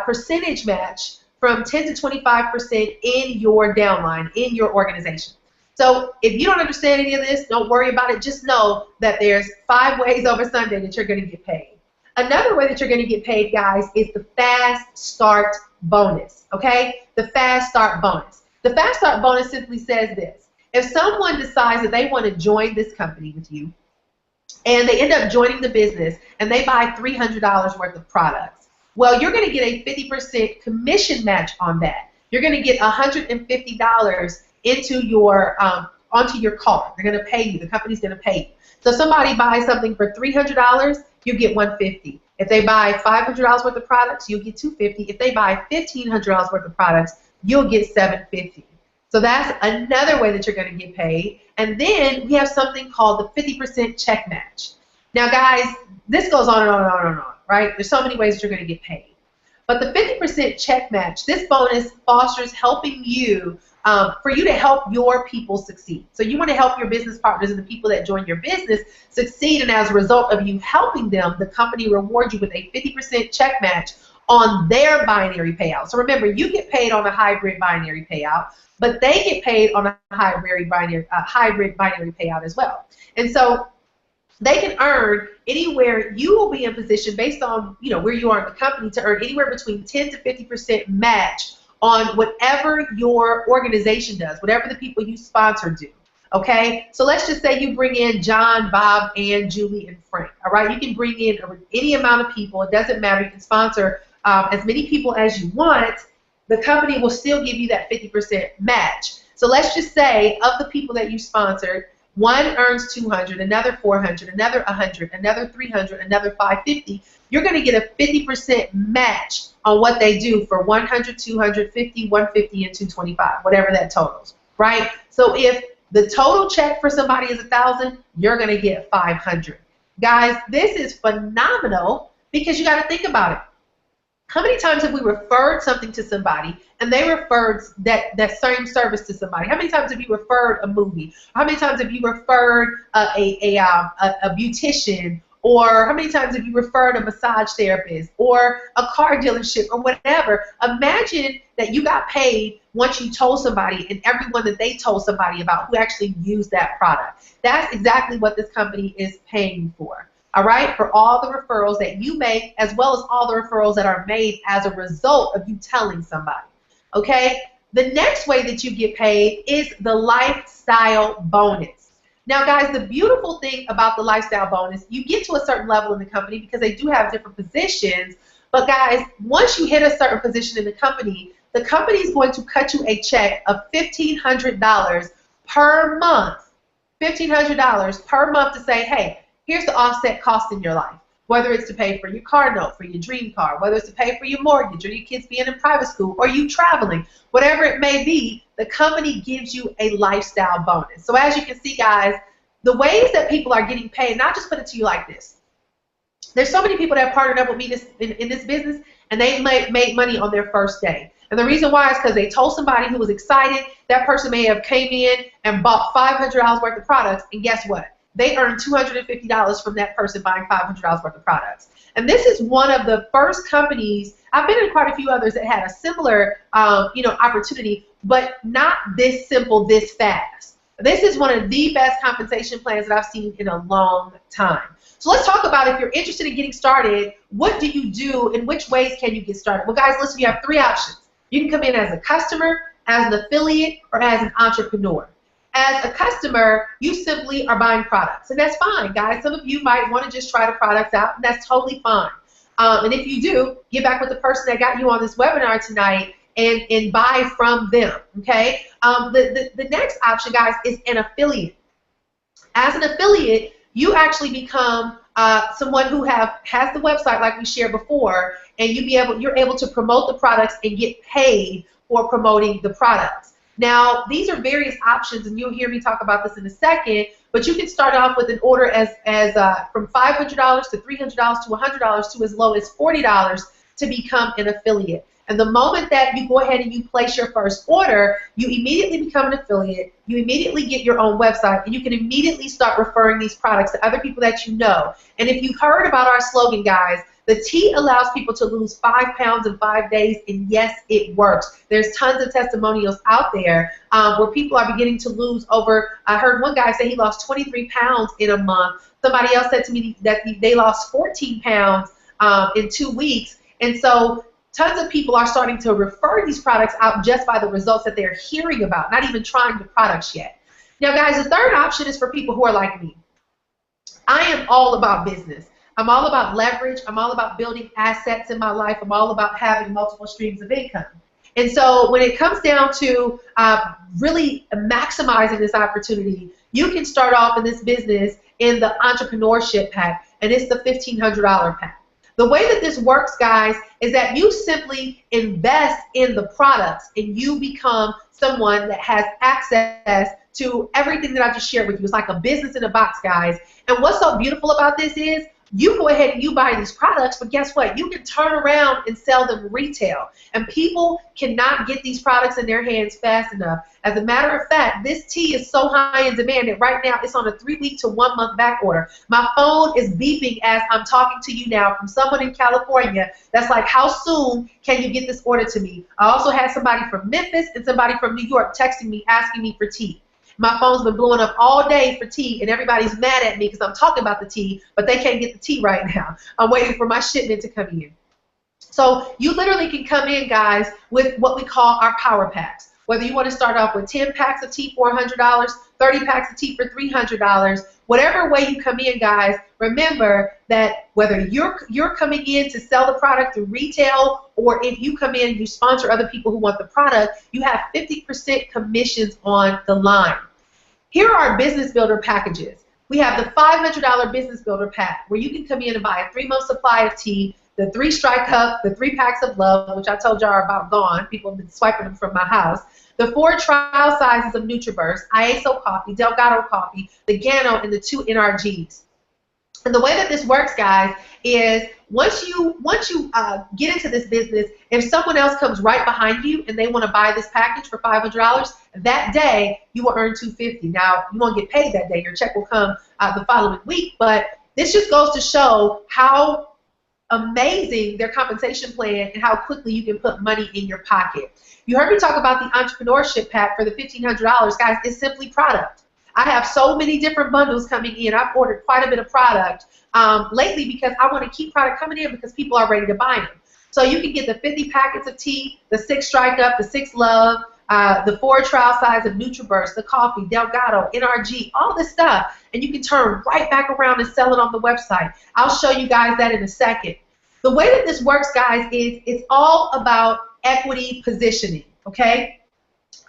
percentage match from 10 to 25% in your downline, in your organization. So if you don't understand any of this, don't worry about it. Just know that there's 5 ways over Sunday that you're going to get paid. Another way that you're going to get paid, guys, is the fast start bonus, okay? The fast start bonus. The fast start bonus simply says this. If someone decides that they want to join this company with you, and they end up joining the business, and they buy $300 worth of products, well, you're going to get a 50% commission match on that. You're going to get $150 into your onto your card. They're going to pay you. The company's going to pay you. So if somebody buys something for $300, you get $150. If they buy $500 worth of products, you'll get $250. If they buy $1,500 worth of products, you'll get $750. So that's another way that you're going to get paid. And then we have something called the 50% check match. Now, guys, this goes on and on and on and on, right? There's so many ways that you're going to get paid. But the 50% check match, this bonus fosters helping you, for you to help your people succeed. So you want to help your business partners and the people that join your business succeed, and as a result of you helping them, the company rewards you with a 50% check match on their binary payout. So remember, you get paid on a hybrid binary payout, but they get paid on a hybrid binary payout as well. And so they can earn anywhere. You will be in position based on where you are in the company to earn anywhere between 10 to 50% match on whatever your organization does, whatever the people you sponsor do. Okay, so let's just say you bring in John, Bob, Ann, Julie, and Frank. All right, you can bring in any amount of people. It doesn't matter. You can sponsor as many people as you want. The company will still give you that 50% match. So let's just say of the people that you sponsored, one earns 200, another 400, another 100, another 300, another 550. You're going to get a 50% match on what they do for 100, 250, 150, and 225, whatever that totals, right? So if the total check for somebody is 1,000, you're going to get 500. Guys, this is phenomenal because you got to think about it. How many times have we referred something to somebody and they referred that same service to somebody? How many times have you referred a movie? How many times have you referred a beautician? Or how many times have you referred a massage therapist or a car dealership or whatever? Imagine that you got paid once you told somebody and everyone that they told somebody about who actually used that product. That's exactly what this company is paying for. All right, for all the referrals that you make, as well as all the referrals that are made as a result of you telling somebody. Okay, the next way that you get paid is the lifestyle bonus. Now, guys, the beautiful thing about the lifestyle bonus, you get to a certain level in the company because they do have different positions. But, guys, once you hit a certain position in the company is going to cut you a check of $1,500 per month. $1,500 per month to say, hey, here's the offset cost in your life, whether it's to pay for your car note, for your dream car, whether it's to pay for your mortgage or your kids being in private school or you traveling, whatever it may be, the company gives you a lifestyle bonus. So as you can see, guys, the ways that people are getting paid, not just put it to you like this. There's so many people that have partnered up with me in this business and they made money on their first day. And the reason why is because they told somebody who was excited. That person may have came in and bought $500 worth of products, and guess what? They earned $250 from that person buying $500 worth of products. And this is one of the first companies, I've been in quite a few others that had a similar opportunity, but not this simple, this fast. This is one of the best compensation plans that I've seen in a long time. So let's talk about, if you're interested in getting started, what do you do, and which ways can you get started? Well, guys, listen, you have three options. You can come in as a customer, as an affiliate, or as an entrepreneur. As a customer, you simply are buying products, and that's fine, guys. Some of you might want to just try the products out, and that's totally fine. And if you do, get back with the person that got you on this webinar tonight and buy from them, okay? The next option, guys, is an affiliate. As an affiliate, you actually become someone who has the website like we shared before, and you're able to promote the products and get paid for promoting the products. Now, these are various options, and you'll hear me talk about this in a second, but you can start off with an order from $500 to $300 to $100 to as low as $40 to become an affiliate. And the moment that you go ahead and you place your first order, you immediately become an affiliate, you immediately get your own website, and you can immediately start referring these products to other people that you know. And if you've heard about our slogan, guys, the tea allows people to lose 5 pounds in 5 days, and yes, it works. There's tons of testimonials out there where people are beginning to lose over, I heard one guy say he lost 23 pounds in a month. Somebody else said to me that they lost 14 pounds in 2 weeks. And so tons of people are starting to refer these products out just by the results that they're hearing about, not even trying the products yet. Now, guys, the third option is for people who are like me. I am all about business. I'm all about leverage. I'm all about building assets in my life. I'm all about having multiple streams of income. And so when it comes down to really maximizing this opportunity, you can start off in this business in the entrepreneurship pack, and it's the $1,500 pack. The way that this works, guys, is that you simply invest in the products and you become someone that has access to everything that I just shared with you. It's like a business in a box, guys. And what's so beautiful about this is you go ahead and you buy these products, but guess what? You can turn around and sell them retail. And people cannot get these products in their hands fast enough. As a matter of fact, this tea is so high in demand that right now it's on a 3-week to 1-month back order. My phone is beeping as I'm talking to you now from someone in California that's like, how soon can you get this order to me? I also had somebody from Memphis and somebody from New York texting me asking me for tea. My phone's been blowing up all day for tea, and everybody's mad at me because I'm talking about the tea, but they can't get the tea right now. I'm waiting for my shipment to come in. So you literally can come in, guys, with what we call our power packs. Whether you want to start off with 10 packs of tea for $100, 30 packs of tea for $300, whatever way you come in, guys, remember that whether you're coming in to sell the product through retail, or if you come in and you sponsor other people who want the product, you have 50% commissions on the line. Here are our business builder packages. We have the $500 business builder pack, where you can come in and buy a 3-month supply of tea, the 3 strike cup, the 3 packs of love, which I told y'all are about gone. People have been swiping them from my house. The 4 trial sizes of NutriBurst, ISO coffee, Delgado coffee, the Gano, and the 2 NRGs. And the way that this works, guys, is once you get into this business, if someone else comes right behind you and they want to buy this package for $500, that day you will earn $250. Now, you won't get paid that day. Your check will come the following week. But this just goes to show how amazing their compensation plan and how quickly you can put money in your pocket. You heard me talk about the entrepreneurship pack for the $1,500. Guys, it's simply product. I have so many different bundles coming in. I've ordered quite a bit of product lately because I want to keep product coming in because people are ready to buy them. So you can get the 50 packets of tea, the 6 strike up, the 6 love, the 4 trial size of NutriBurst, the coffee, Delgado, NRG, all this stuff, and you can turn right back around and sell it on the website. I'll show you guys that in a second. The way that this works, guys, is it's all about equity positioning, okay?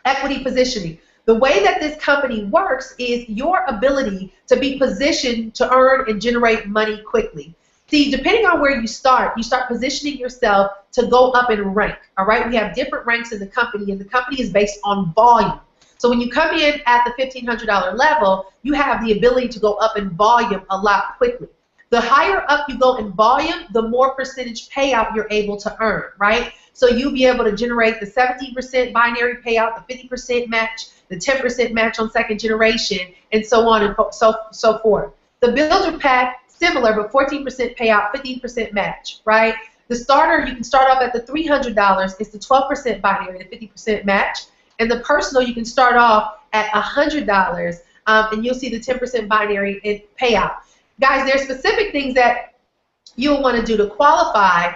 Equity positioning. The way that this company works is your ability to be positioned to earn and generate money quickly. See, depending on where you start positioning yourself to go up in rank, all right? We have different ranks in the company, and the company is based on volume. So when you come in at the $1,500 level, you have the ability to go up in volume a lot quickly. The higher up you go in volume, the more percentage payout you're able to earn, right? So you'll be able to generate the 17% binary payout, the 50% match, the 10% match on second generation, and so on and so forth. The builder pack, similar, but 14% payout, 15% match, right? The starter, you can start off at the $300. It's the 12% binary, the 50% match. And the personal, you can start off at $100, and you'll see the 10% binary and payout. Guys, there's specific things that you'll want to do to qualify,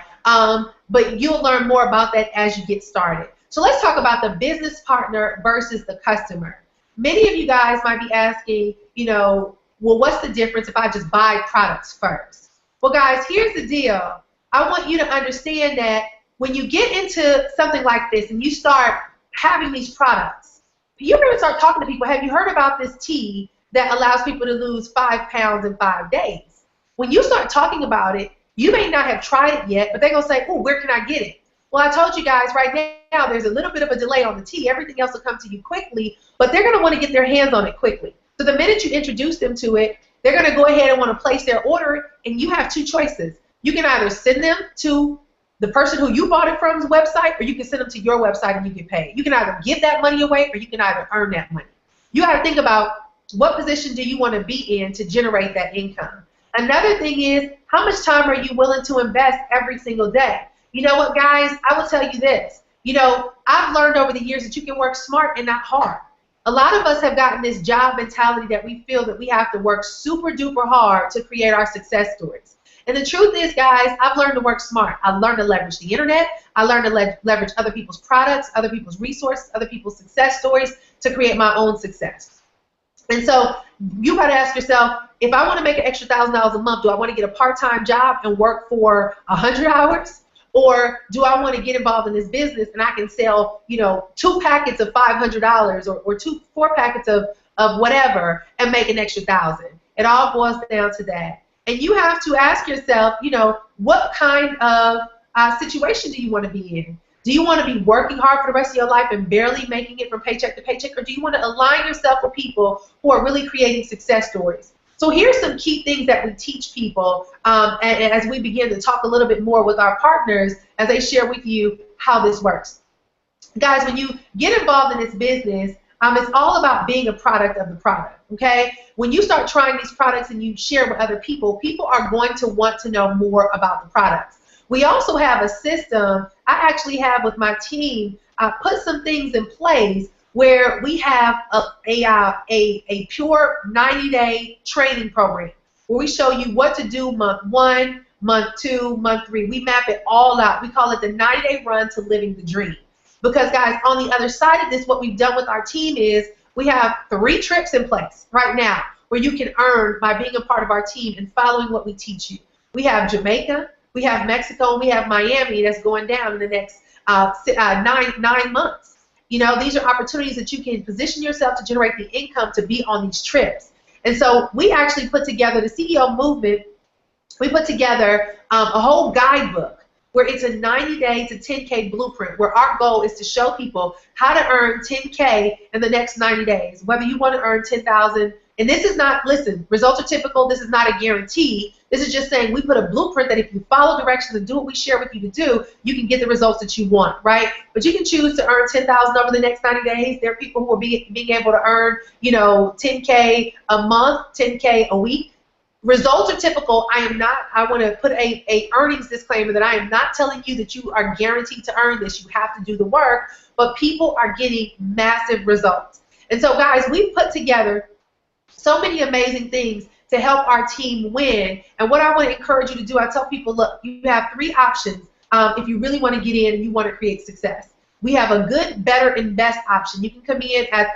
but you'll learn more about that as you get started. So let's talk about the business partner versus the customer. Many of you guys might be asking, you know, well, what's the difference if I just buy products first? Well, guys, here's the deal. I want you to understand that when you get into something like this and you start having these products, you're going to start talking to people. Have you heard about this tea that allows people to lose 5 pounds in 5 days? When you start talking about it, you may not have tried it yet, but they're going to say, oh, where can I get it? Well, I told you guys right now there's a little bit of a delay on the tea. Everything else will come to you quickly, but they're going to want to get their hands on it quickly. So the minute you introduce them to it, they're going to go ahead and want to place their order, and you have 2 choices. You can either send them to the person who you bought it from's website, or you can send them to your website and you get paid. You can either give that money away, or you can either earn that money. You got to think about what position do you want to be in to generate that income. Another thing is, how much time are you willing to invest every single day? You know what, guys? I will tell you this. You know, I've learned over the years that you can work smart and not hard. A lot of us have gotten this job mentality that we feel that we have to work super duper hard to create our success stories. And the truth is, guys, I've learned to work smart. I learned to leverage the internet. I learned to leverage other people's products, other people's resources, other people's success stories to create my own success. And so you got to ask yourself, if I want to make an extra $1,000 a month, do I want to get a part-time job and work for 100 hours? Or do I want to get involved in this business and I can sell, you know, 2 packets of $500 or 4 packets of whatever and make an extra $1,000? It all boils down to that. And you have to ask yourself, you know, what kind of situation do you want to be in? Do you want to be working hard for the rest of your life and barely making it from paycheck to paycheck? Or do you want to align yourself with people who are really creating success stories? So here's some key things that we teach people and as we begin to talk a little bit more with our partners as they share with you how this works. Guys, when you get involved in this business, it's all about being a product of the product, okay? When you start trying these products and you share with other people, people are going to want to know more about the products. We also have a system I actually have with my team, put some things in place where we have a pure 90-day training program where we show you what to do month 1, month 2, month 3. We map it all out. We call it the 90-day run to living the dream. Because, guys, on the other side of this, what we've done with our team is we have 3 trips in place right now where you can earn by being a part of our team and following what we teach you. We have Jamaica, we have Mexico, and we have Miami that's going down in the next 9 months. You know, these are opportunities that you can position yourself to generate the income to be on these trips. And so we actually put together the CEO movement. We put together a whole guidebook where it's a 90-day to 10K blueprint, where our goal is to show people how to earn 10K in the next 90 days, whether you want to earn 10,000. And this is not, listen, results are typical. This is not a guarantee. This is just saying we put a blueprint that if you follow directions and do what we share with you to do, you can get the results that you want, right? But you can choose to earn 10,000 over the next 90 days. There are people who are being able to earn, you know, 10K a month, 10K a week. Results are typical. I want to put a earnings disclaimer that I am not telling you that you are guaranteed to earn this. You have to do the work, but people are getting massive results. And so, guys, we've put together so many amazing things to help our team win. And what I want to encourage you to do, I tell people, look, you have 3 options if you really want to get in and you want to create success. We have a good, better, and best option. You can come in at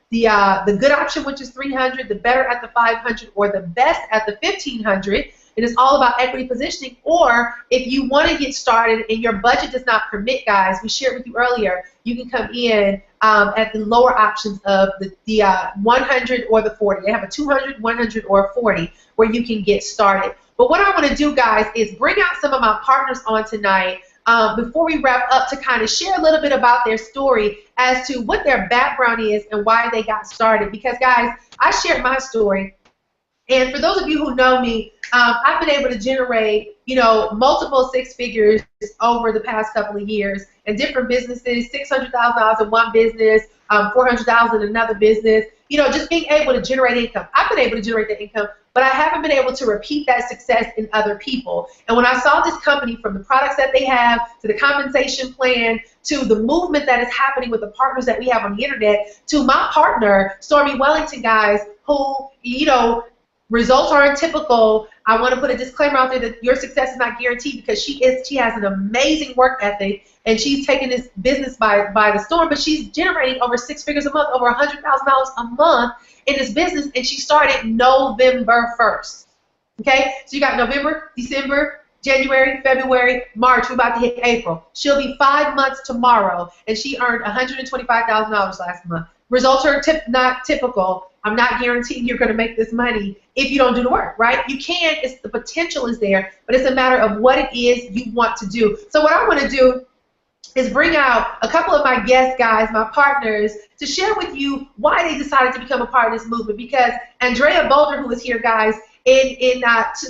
the good option, which is 300, the better at the 500, or the best at the 1500. And it's all about equity positioning. Or if you want to get started and your budget does not permit, guys, we shared with you earlier, you can come in at the lower options of the 100 or the 40. They have a 200, 100, or 40 where you can get started. But what I want to do, guys, is bring out some of my partners on tonight before we wrap up to kind of share a little bit about their story as to what their background is and why they got started. Because, guys, I shared my story. And for those of you who know me, I've been able to generate, you know, multiple 6 figures over the past couple of years in different businesses, $600,000 in one business, $400,000 in another business. You know, just being able to generate income. I've been able to generate that income, but I haven't been able to repeat that success in other people. And when I saw this company, from the products that they have to the compensation plan to the movement that is happening with the partners that we have on the internet to my partner, Stormy Wellington, guys, who, you know, results aren't typical. I want to put a disclaimer out there that your success is not guaranteed because she has an amazing work ethic and she's taking this business by the storm, but she's generating over 6 figures a month, over $100,000 a month in this business, and she started November 1st. Okay? So you got November, December, January, February, March. We're about to hit April. She'll be 5 months tomorrow, and she earned $125,000 last month. Results are not typical. I'm not guaranteeing you're going to make this money if you don't do the work, right? You can. It's the potential is there, but it's a matter of what it is you want to do. So what I want to do is bring out a couple of my guest guys, my partners, to share with you why they decided to become a part of this movement. Because Andrea Boulder, who is here, guys, in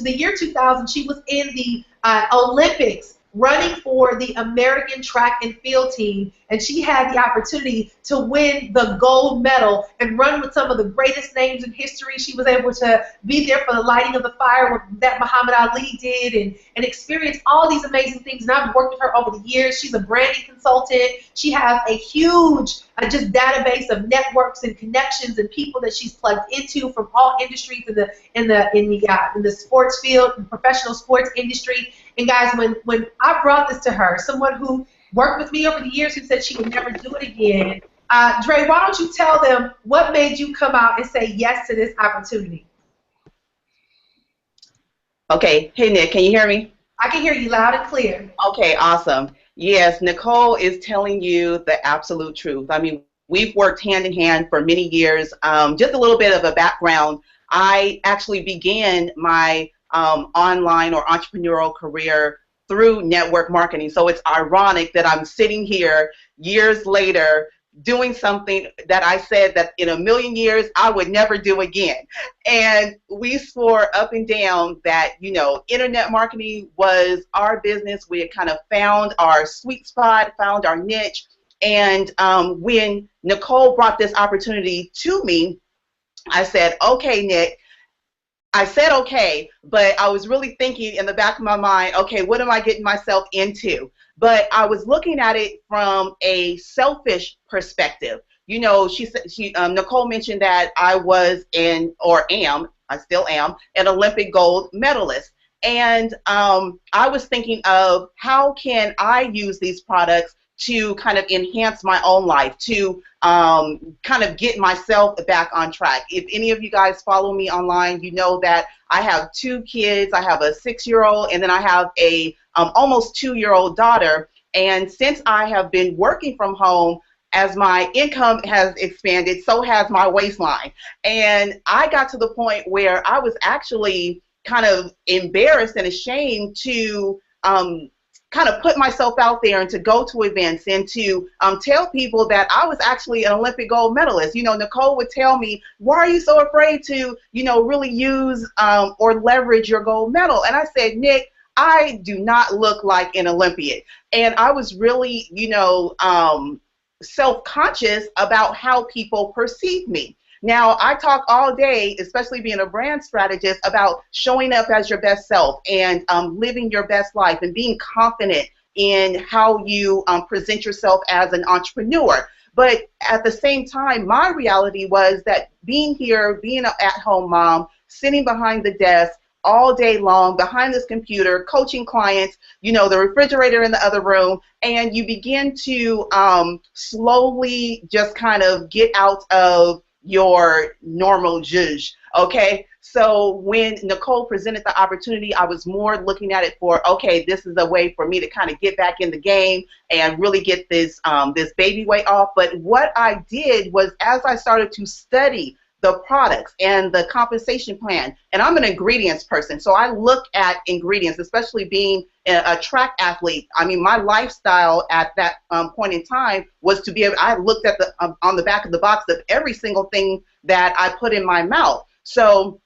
the year 2000, she was in the Olympics running for the American track and field team, and she had the opportunity to win the gold medal and run with some of the greatest names in history. She was able to be there for the lighting of the fire that Muhammad Ali did and experience all these amazing things. And I've worked with her over the years. She's a branding consultant. She has a huge just database of networks and connections and people that she's plugged into from all industries in the sports field, the professional sports industry. And guys, when I brought this to her, someone who worked with me over the years who said she would never do it again, Dre, why don't you tell them what made you come out and say yes to this opportunity? Okay. Hey, Nick, can you hear me? I can hear you loud and clear. Okay, awesome. Yes, Nicole is telling you the absolute truth. I mean, we've worked hand in hand for many years. Just a little bit of a background. I actually began my online or entrepreneurial career through network marketing. So it's ironic that I'm sitting here years later doing something that I said that in a million years I would never do again. And we swore up and down that, you know, internet marketing was our business. We had kind of found our sweet spot, found our niche. And when Nicole brought this opportunity to me, I said, okay, Nick, I said okay, but I was really thinking in the back of my mind, okay, what am I getting myself into? But I was looking at it from a selfish perspective. you know, she said Nicole mentioned that I was or am, I still am, an Olympic gold medalist. And I was thinking of how can I use these products to kind of enhance my own life, to kind of get myself back on track. If any of you guys follow me online, you know that I have 2 kids. I have a 6-year-old, and then I have a almost 2-year-old daughter. And since I have been working from home, as my income has expanded, so has my waistline. And I got to the point where I was actually kind of embarrassed and ashamed to kind of put myself out there and to go to events and to tell people that I was actually an Olympic gold medalist. You know, Nicole would tell me, why are you so afraid to, you know, really use or leverage your gold medal? And I said, Nick, I do not look like an Olympian. And I was really, you know, self-conscious about how people perceive me. Now, I talk all day, especially being a brand strategist, about showing up as your best self and living your best life and being confident in how you present yourself as an entrepreneur. But at the same time, my reality was that being here, being an at-home mom, sitting behind the desk all day long behind this computer, coaching clients, you know, the refrigerator in the other room, and you begin to slowly just kind of get out of your normal zhuzh, okay? So when Nicole presented the opportunity, I was more looking at it for, okay, this is a way for me to kind of get back in the game and really get this, this baby weight off. But what I did was, as I started to study the products and the compensation plan, and I'm an ingredients person, so I look at ingredients, especially being a track athlete. I mean, my lifestyle at that point in time was to be able, I looked at the on the back of the box of every single thing that I put in my mouth. So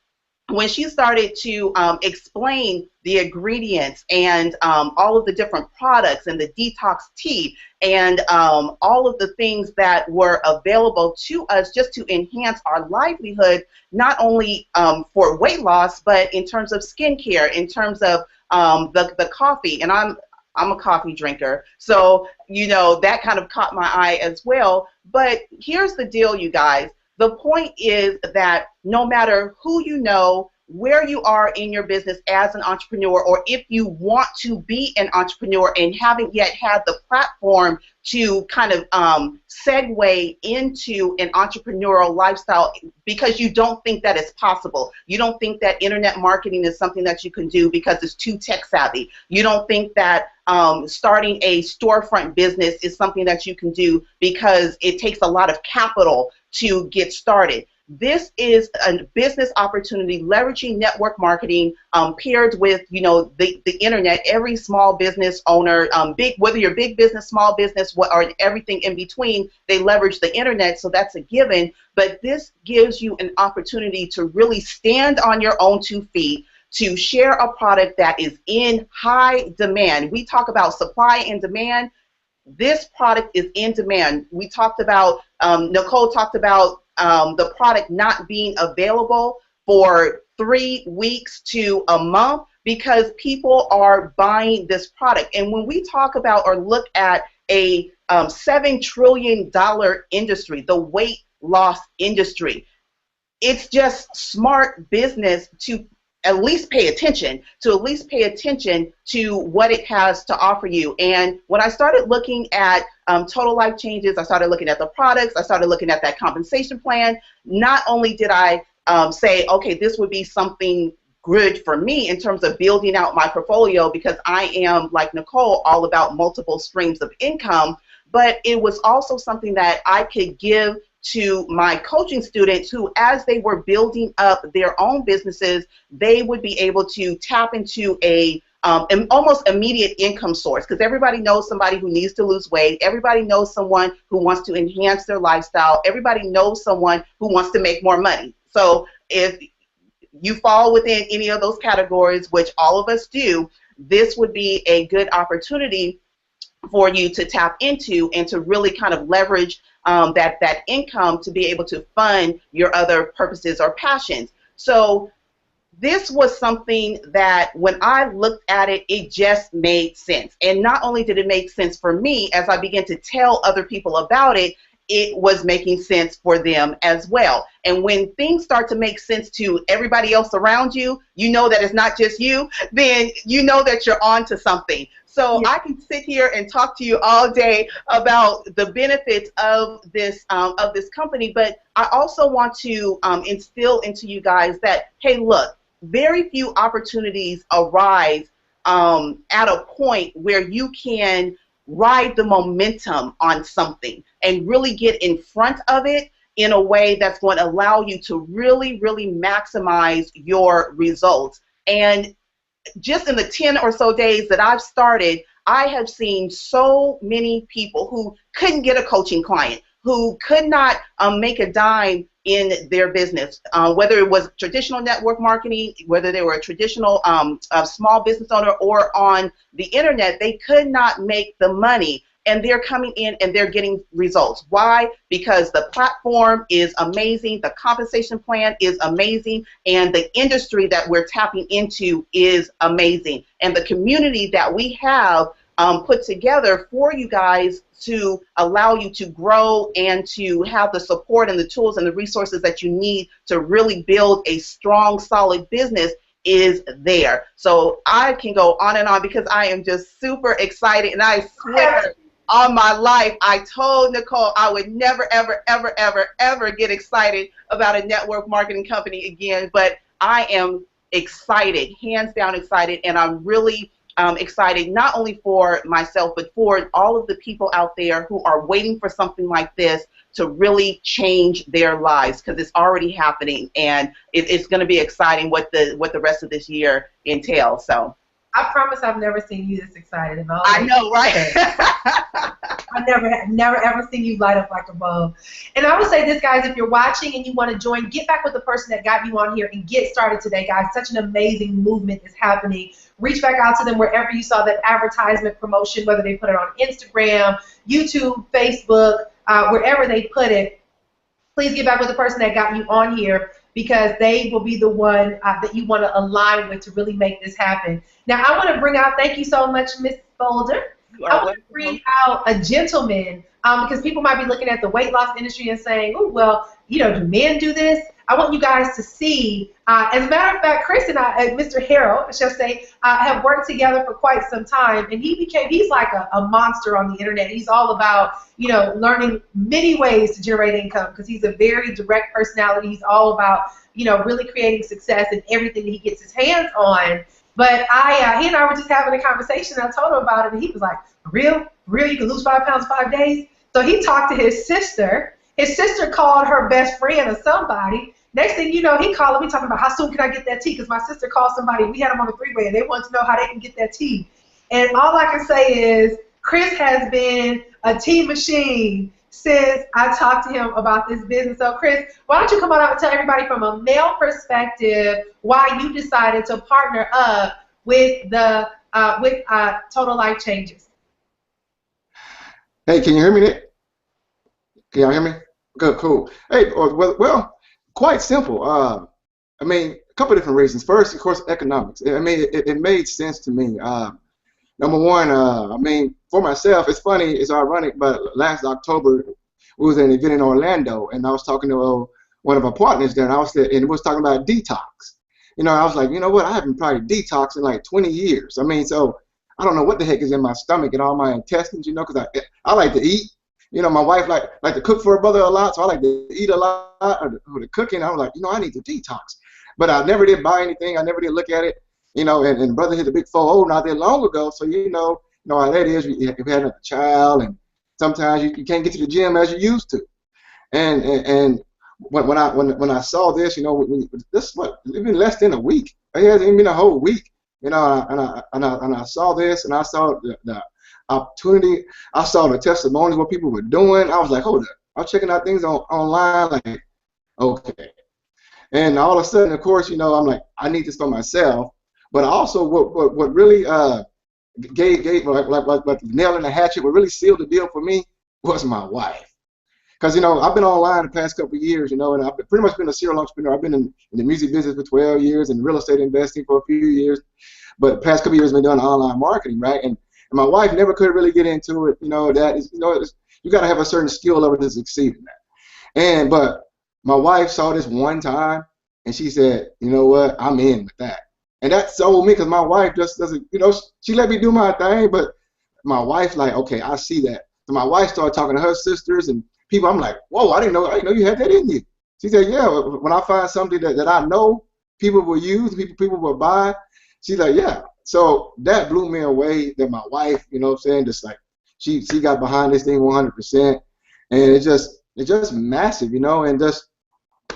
when she started to explain the ingredients and all of the different products and the detox tea and all of the things that were available to us just to enhance our livelihood, not only for weight loss, but in terms of skincare, in terms of the coffee, and I'm a coffee drinker, so you know that kind of caught my eye as well. But here's the deal, you guys. The point is that no matter who you know, where you are in your business as an entrepreneur, or if you want to be an entrepreneur and haven't yet had the platform to kind of segue into an entrepreneurial lifestyle because you don't think that it's possible. You don't think that internet marketing is something that you can do because it's too tech savvy. You don't think that starting a storefront business is something that you can do because it takes a lot of capital to get started. This is a business opportunity leveraging network marketing paired with, you know, the internet. Every small business owner, whether you're big business, small business, or everything in between, they leverage the internet, so that's a given. But this gives you an opportunity to really stand on your own 2 feet, to share a product that is in high demand. We talk about supply and demand. This product is in demand. We talked about, Nicole talked about the product not being available for 3 weeks to a month because people are buying this product. And when we talk about or look at a $7 trillion industry, the weight loss industry, it's just smart business to at least pay attention to what it has to offer you. And when I started looking at Total Life Changes, I started looking at the products, I started looking at that compensation plan. Not only did I say, okay, this would be something good for me in terms of building out my portfolio because I am, like Nicole, all about multiple streams of income, but it was also something that I could give to my coaching students who, as they were building up their own businesses, they would be able to tap into an almost immediate income source, because everybody knows somebody who needs to lose weight. Everybody knows someone who wants to enhance their lifestyle. Everybody knows someone who wants to make more money. So if you fall within any of those categories, which all of us do, this would be a good opportunity for you to tap into and to really kind of leverage that income to be able to fund your other purposes or passions. So this was something that when I looked at it, it just made sense. And not only did it make sense for me, as I began to tell other people about it, it was making sense for them as well. And when things start to make sense to everybody else around you, you know that it's not just you, then you know that you're on to something. So Yeah. I can sit here and talk to you all day about the benefits of this company, but I also want to instill into you guys that, hey, look, very few opportunities arise at a point where you can ride the momentum on something and really get in front of it in a way that's going to allow you to really, really maximize your results. And just in the 10 or so days that I've started, I have seen so many people who couldn't get a coaching client, who could not make a dime in their business, whether it was traditional network marketing, whether they were a traditional small business owner or on the internet, they could not make the money. And they're coming in and they're getting results. Why? Because the platform is amazing, the compensation plan is amazing, and the industry that we're tapping into is amazing. And the community that we have put together for you guys to allow you to grow and to have the support and the tools and the resources that you need to really build a strong, solid business is there. So I can go on and on because I am just super excited, and I swear on my life, I told Nicole I would never, ever, ever, ever, ever get excited about a network marketing company again, but I am excited, hands down excited, and I'm really excited not only for myself, but for all of the people out there who are waiting for something like this to really change their lives, because it's already happening, and it's going to be exciting what the rest of this year entails. So I promise I've never seen you this excited in all. I know, right? I never ever seen you light up like a bulb. And I would say this, guys, if you're watching and you want to join, get back with the person that got you on here and get started today, guys. Such an amazing movement is happening. Reach back out to them wherever you saw that advertisement promotion, whether they put it on Instagram, YouTube, Facebook, wherever they put it. Please get back with the person that got you on here, because they will be the one that you want to align with to really make this happen. Now, I want to bring out, thank you so much, Miss Boulder. I want to bring out a gentleman, because people might be looking at the weight loss industry and saying, oh, well, you know, do men do this? I want you guys to see, as a matter of fact, Chris and I, Mr. Harrell, I should say, have worked together for quite some time, and he's like a monster on the internet. He's all about, you know, learning many ways to generate income, because he's a very direct personality. He's all about, you know, really creating success in everything that he gets his hands on. But he and I were just having a conversation, and I told him about it, and he was like, real, you can lose 5 pounds in 5 days? So he talked to his sister. His sister called her best friend or somebody. Next thing you know, he called me talking about how soon can I get that tea, because my sister called somebody, we had them on a three-way, and they wanted to know how they can get that tea. And all I can say is Chris has been a tea machine since I talked to him about this business. So Chris, why don't you come on out and tell everybody from a male perspective why you decided to partner up with the Total Life Changes. Hey, can you hear me, Nick? Can y'all hear me? Good, cool. Hey, well, quite simple. I mean, a couple of different reasons. First, of course, economics. I mean, it made sense to me. Number one, I mean, for myself, it's funny, it's ironic, but last October, we was at an event in Orlando, and I was talking to one of our partners there, and it was talking about detox. You know, I was like, you know what, I haven't probably detoxed in like 20 years. I mean, so I don't know what the heck is in my stomach and all my intestines, you know, because I like to eat. You know, my wife like to cook for her brother a lot, so I like to eat a lot, or the cooking. I was like, you know, I need to detox. But I never did buy anything. I never did look at it. You know, and brother hit the big 4-0 not that long ago, so you know how that is. You had another child, and sometimes you can't get to the gym as you used to. And when I saw this, you know, this what it's been less than a week. It hasn't even been a whole week. You know, and I saw this, and I saw the opportunity. I saw the testimonies, what people were doing. I was like, hold up. I was checking out things online, like, okay. And all of a sudden, of course, you know, I'm like, I need this for myself. But also, what really gave like nail in the hatchet, what really sealed the deal for me was my wife. Because, you know, I've been online the past couple of years, you know, and I've pretty much been a serial entrepreneur. I've been in the music business for 12 years and real estate investing for a few years. But the past couple of years, I've been doing online marketing, right? And And my wife never could really get into it. You got to have a certain skill level to succeed in that. But my wife saw this one time, and she said, you know what, I'm in with that. And that sold me, because my wife just doesn't, she let me do my thing, but my wife's like, okay, I see that. So my wife started talking to her sisters and people. I'm like, whoa, I didn't know you had that in you. She said, yeah, when I find something that I know people will use, people will buy, she's like, yeah. So that blew me away, that my wife, just like, she got behind this thing 100%. And it's just massive, and just,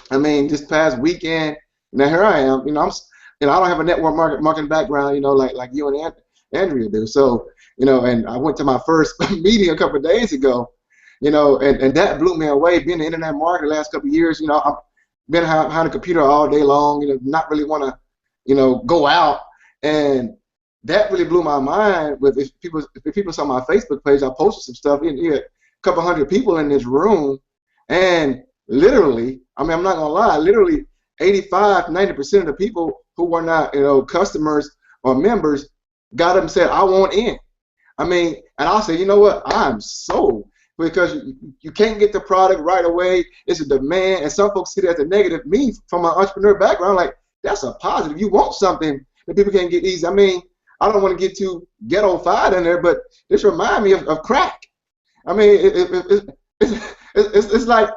this past weekend, now here I am, I don't have a network marketing background, like you and Andrea do. So, and I went to my first meeting a couple of days ago, and that blew me away. Being an internet marketer the last couple of years, I've been behind a computer all day long, not really want to, go out. And that really blew my mind. If people saw my Facebook page, I posted some stuff in here, a couple hundred people in this room, and literally, I'm not gonna lie, literally 85–90% of the people who were not, customers or members got up and said, I want in. And I'll say, you know what, I'm sold, because you can't get the product right away. It's a demand, and some folks see that as a negative. Me, from my entrepreneur background, like, that's a positive. You want something that people can't get easy. I don't want to get too ghetto-fied in there, but this reminds me of crack. It's like,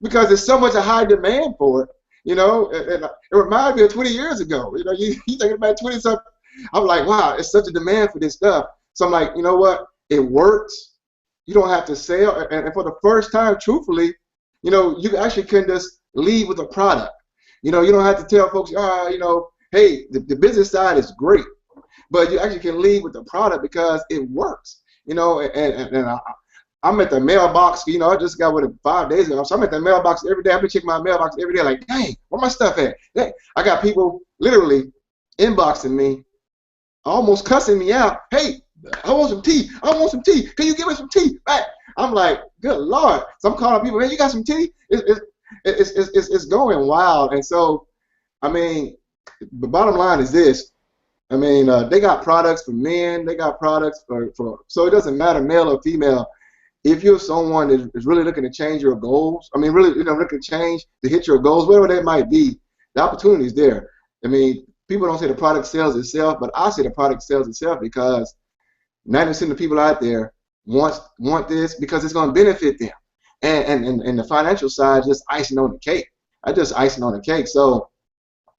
because there's so much a high demand for it, and it reminds me of 20 years ago. You think about 20-something, I'm like, wow, it's such a demand for this stuff. So I'm like, you know what? It works. You don't have to sell. And for the first time, truthfully, you actually can just lead with a product. You don't have to tell folks, hey, the business side is great, but you actually can lead with the product because it works. And I'm at the mailbox. I just got with it 5 days ago. So I'm at the mailbox every day. I've been checking my mailbox every day, like, dang, where my stuff at? Dang. I got people literally inboxing me, almost cussing me out. Hey, I want some tea. I want some tea. Can you give me some tea back? I'm like, good Lord. So I'm calling people, man, you got some tea? It's going wild. And so, the bottom line is this. They got products for men. They got products for so it doesn't matter, male or female. If you're someone that is really looking to change your goals, really, looking to change, to hit your goals, whatever that might be, the opportunity is there. People don't say the product sells itself, but I say the product sells itself, because 90% of the people out there want this because it's going to benefit them. And the financial side, just icing on the cake. Just icing on the cake. So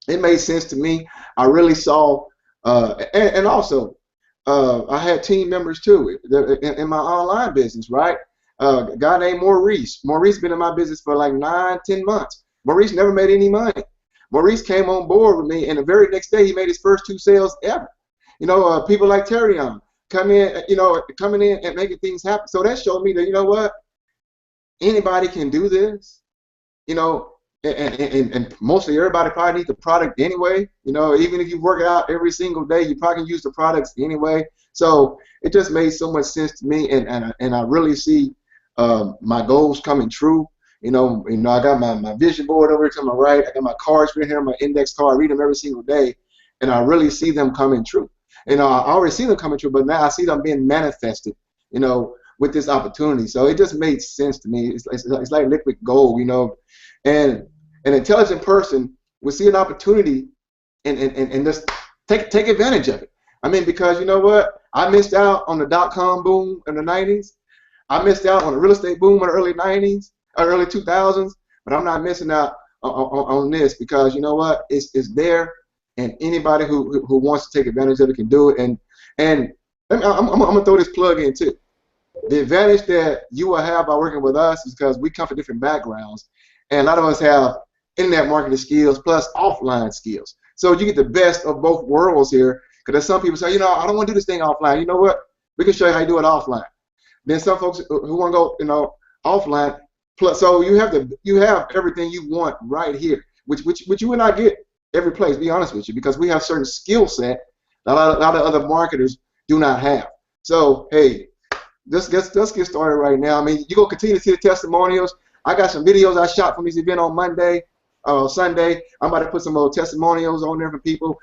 it made sense to me. I really saw, and also, I had team members too in my online business, right? A guy named Maurice. Maurice been in my business for like 9–10 months. Maurice never made any money. Maurice came on board with me, and the very next day he made his first 2 sales ever. People like Terrion coming in and making things happen. So that showed me that, you know what, anybody can do this. And mostly everybody probably needs the product anyway. Even if you work it out every single day, you probably can use the products anyway. So it just made so much sense to me, and I really see my goals coming true. I got my vision board over here to my right. I got my cards right here, my index card. I read them every single day, and I really see them coming true. I already see them coming true, but now I see them being manifested, with this opportunity. So it just made sense to me. It's like liquid gold, and an intelligent person will see an opportunity and just take advantage of it. Because you know what? I missed out on the .com boom in the 90s. I missed out on the real estate boom in the early 90s or early 2000s, but I'm not missing out on this, because you know what? It's there, and anybody who wants to take advantage of it can do it. And I'm gonna throw this plug in too. The advantage that you will have by working with us is because we come from different backgrounds, and a lot of us have internet marketing skills plus offline skills. So you get the best of both worlds here, because there's some people say, I don't want to do this thing offline. You know what? We can show you how you do it offline. Then some folks who want to go, offline. Plus, so you have everything you want right here, which you would not get every place. Be honest with you, because we have certain skill set that a lot of other marketers do not have. So hey, let's get started right now. You're gonna continue to see the testimonials. I got some videos I shot from this event on Sunday. I'm about to put some more testimonials on there for people.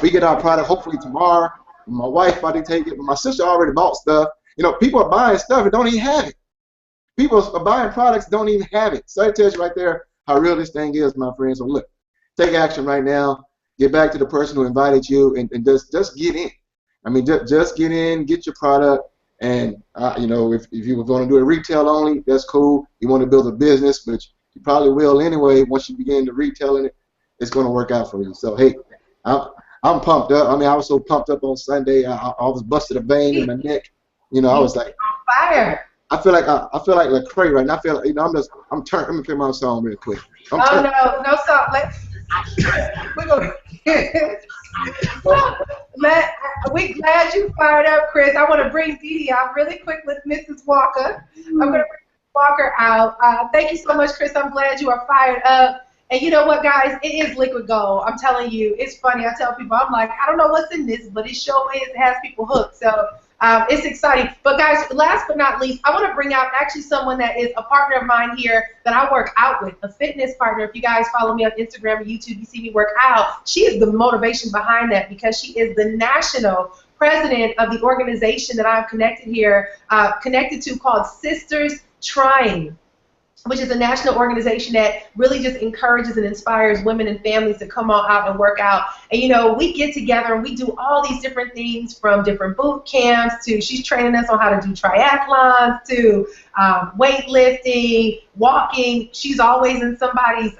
We get our product hopefully tomorrow. My wife about to take it. My sister already bought stuff. You know, people are buying stuff and don't even have it. People are buying products, don't even have it. So it tells you right there how real this thing is, my friends. So look, take action right now. Get back to the person who invited you, and just get in. I mean, just get in, get your product, and you know, if you were going to do it retail only, that's cool. You want to build a business, but you probably will anyway. Once you begin to retailing it, it's going to work out for you. So hey, I'm pumped up. I mean, I was so pumped up on Sunday. I was busted a vein in my neck. You know, I was like on fire. I feel like Lecrae right now. I feel like, you know, I'm turning. Let me play my song real quick. Oh no song. Let's we're gonna we glad you fired up, Chris. I want to bring Dee Dee out really quick with Mrs. Walker. I'm gonna bring Mrs. Walker out. Thank you so much, Chris. I'm glad you are fired up. And you know what, guys? It is liquid gold. I'm telling you, it's funny. I tell people, I'm like, I don't know what's in this, but it sure is. It has people hooked. So it's exciting. But guys, last but not least, I want to bring out actually someone that is a partner of mine here that I work out with, a fitness partner. If you guys follow me on Instagram or YouTube, you see me work out. She is the motivation behind that because she is the national president of the organization that I'm connected to called Sisters Trying, which is a national organization that really just encourages and inspires women and families to come on out and work out. And, you know, we get together and we do all these different things, from different boot camps to she's training us on how to do triathlons to weightlifting, walking. She's always in somebody's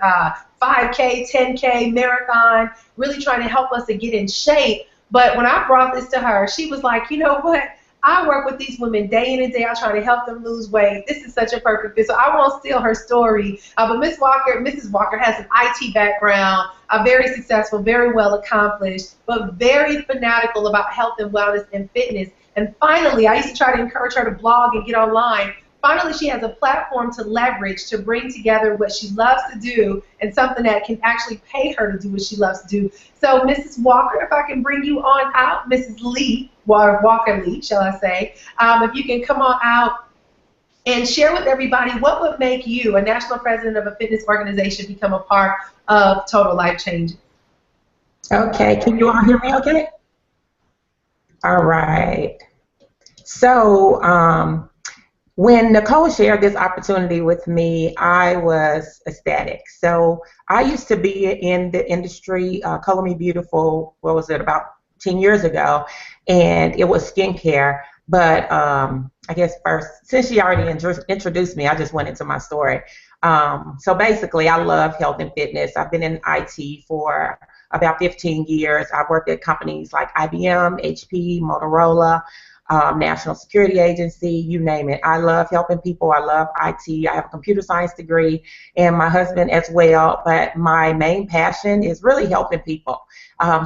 5K, 10K, marathon, really trying to help us to get in shape. But when I brought this to her, she was like, you know what? I work with these women day in and day out trying to help them lose weight. This is such a perfect fit. So I won't steal her story. But Mrs. Walker has an IT background, very successful, very well accomplished, but very fanatical about health and wellness and fitness. And finally, I used to try to encourage her to blog and get online. Finally, she has a platform to leverage to bring together what she loves to do and something that can actually pay her to do what she loves to do. So, Mrs. Walker, if I can bring you on out, Mrs. Lee, Walker Lee, shall I say, if you can come on out and share with everybody what would make you, a national president of a fitness organization, become a part of Total Life Changes. Okay, can you all hear me okay? All right. So, when Nicole shared this opportunity with me, I was ecstatic. So I used to be in the industry, Color Me Beautiful, what was it, about 10 years ago, and it was skincare. But I guess first, since she already introduced me, I just went into my story. So basically, I love health and fitness. I've been in IT for about 15 years. I've worked at companies like IBM, HP, Motorola, National Security Agency, you name it. I love helping people. I love IT. I have a computer science degree, and my husband as well. But my main passion is really helping people.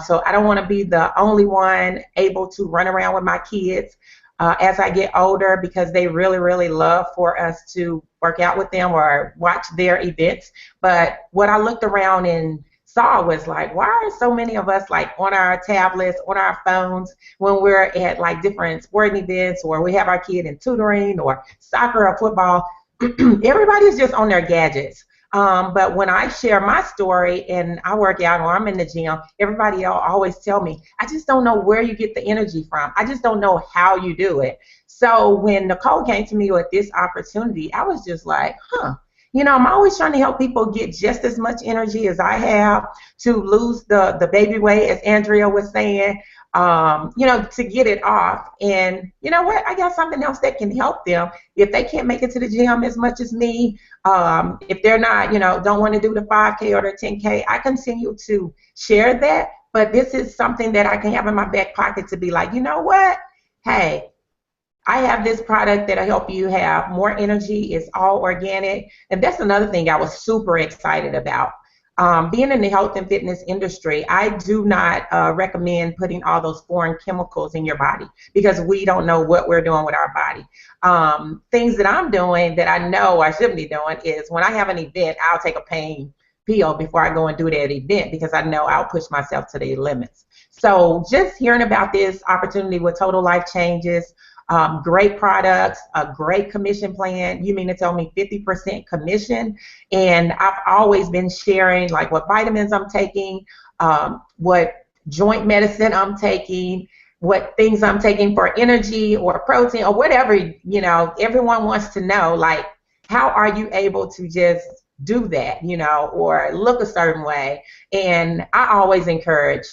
So I don't want to be the only one able to run around with my kids as I get older, because they really, really love for us to work out with them or watch their events. But what I looked around and saw was like, why are so many of us like on our tablets, on our phones when we're at like different sporting events, or we have our kid in tutoring or soccer or football? Everybody's just on their gadgets. But when I share my story and I work out or I'm in the gym, everybody always tell me, I just don't know where you get the energy from. I just don't know how you do it. So when Nicole came to me with this opportunity, I was just like, you know, I'm always trying to help people get just as much energy as I have to lose the baby weight, as Andrea was saying, you know, to get it off. And you know what? I got something else that can help them. If they can't make it to the gym as much as me, if they're not, you know, don't want to do the 5K or the 10K, I continue to share that. But this is something that I can have in my back pocket to be like, you know what? Hey, I have this product that'll help you have more energy. It's all organic. And that's another thing I was super excited about. Being in the health and fitness industry, I do not recommend putting all those foreign chemicals in your body, because we don't know what we're doing with our body. Things that I'm doing that I know I shouldn't be doing is when I have an event, I'll take a pain pill before I go and do that event, because I know I'll push myself to the limits. So just hearing about this opportunity with Total Life Changes, great products, a great commission plan. You mean to tell me 50% commission? And I've always been sharing like what vitamins I'm taking, what joint medicine I'm taking, what things I'm taking for energy or protein or whatever, everyone wants to know, like, how are you able to just do that, or look a certain way? And I always encourage,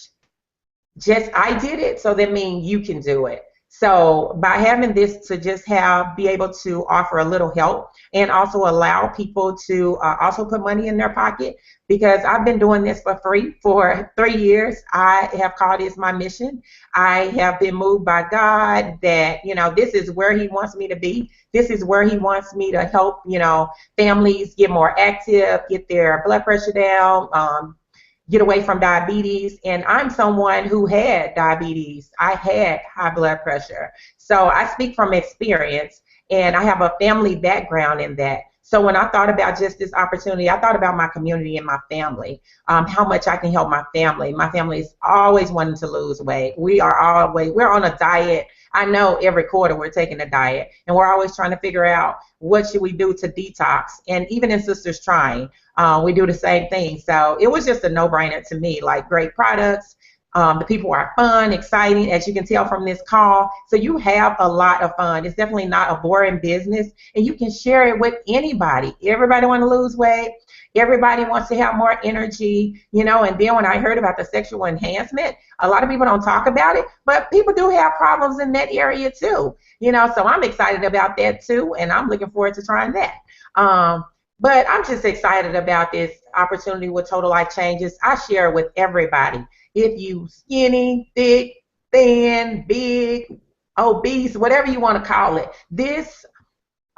just I did it, so that means you can do it. So by having this to just be able to offer a little help and also allow people to also put money in their pocket, because I've been doing this for free for 3 years. I have called this my mission. I have been moved by God that, this is where he wants me to be. This is where he wants me to help, families get more active, get their blood pressure down, get away from diabetes. And I'm someone who had diabetes. I had high blood pressure. So I speak from experience, and I have a family background in that. So when I thought about just this opportunity, I thought about my community and my family, how much I can help my family. My family is always wanting to lose weight. We're on a diet. I know every quarter we're taking a diet, and we're always trying to figure out what should we do to detox. And even in Sisters Trying, we do the same thing. So it was just a no-brainer to me, like great products. The people are fun, exciting, as you can tell from this call. So you have a lot of fun. It's definitely not a boring business, and you can share it with anybody. Everybody wants to lose weight. Everybody wants to have more energy, and then when I heard about the sexual enhancement, a lot of people don't talk about it, but people do have problems in that area too, so I'm excited about that too, and I'm looking forward to trying that. But I'm just excited about this opportunity with Total Life Changes. I share it with everybody. If you skinny, thick, thin, big, obese, whatever you want to call it, this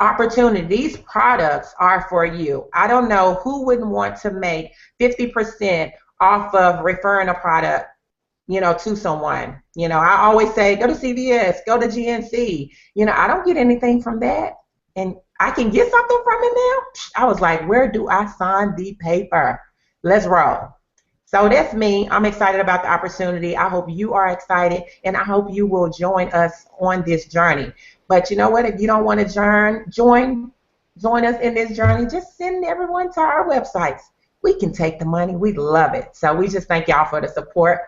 opportunity, these products are for you. I don't know who wouldn't want to make 50% off of referring a product, to someone. I always say, go to CVS, go to GNC. I don't get anything from that. And I can get something from it now. I was like, where do I sign the paper? Let's roll. So that's me. I'm excited about the opportunity. I hope you are excited, and I hope you will join us on this journey. But you know what? If you don't want to join us in this journey, just send everyone to our websites. We can take the money. We love it. So we just thank y'all for the support.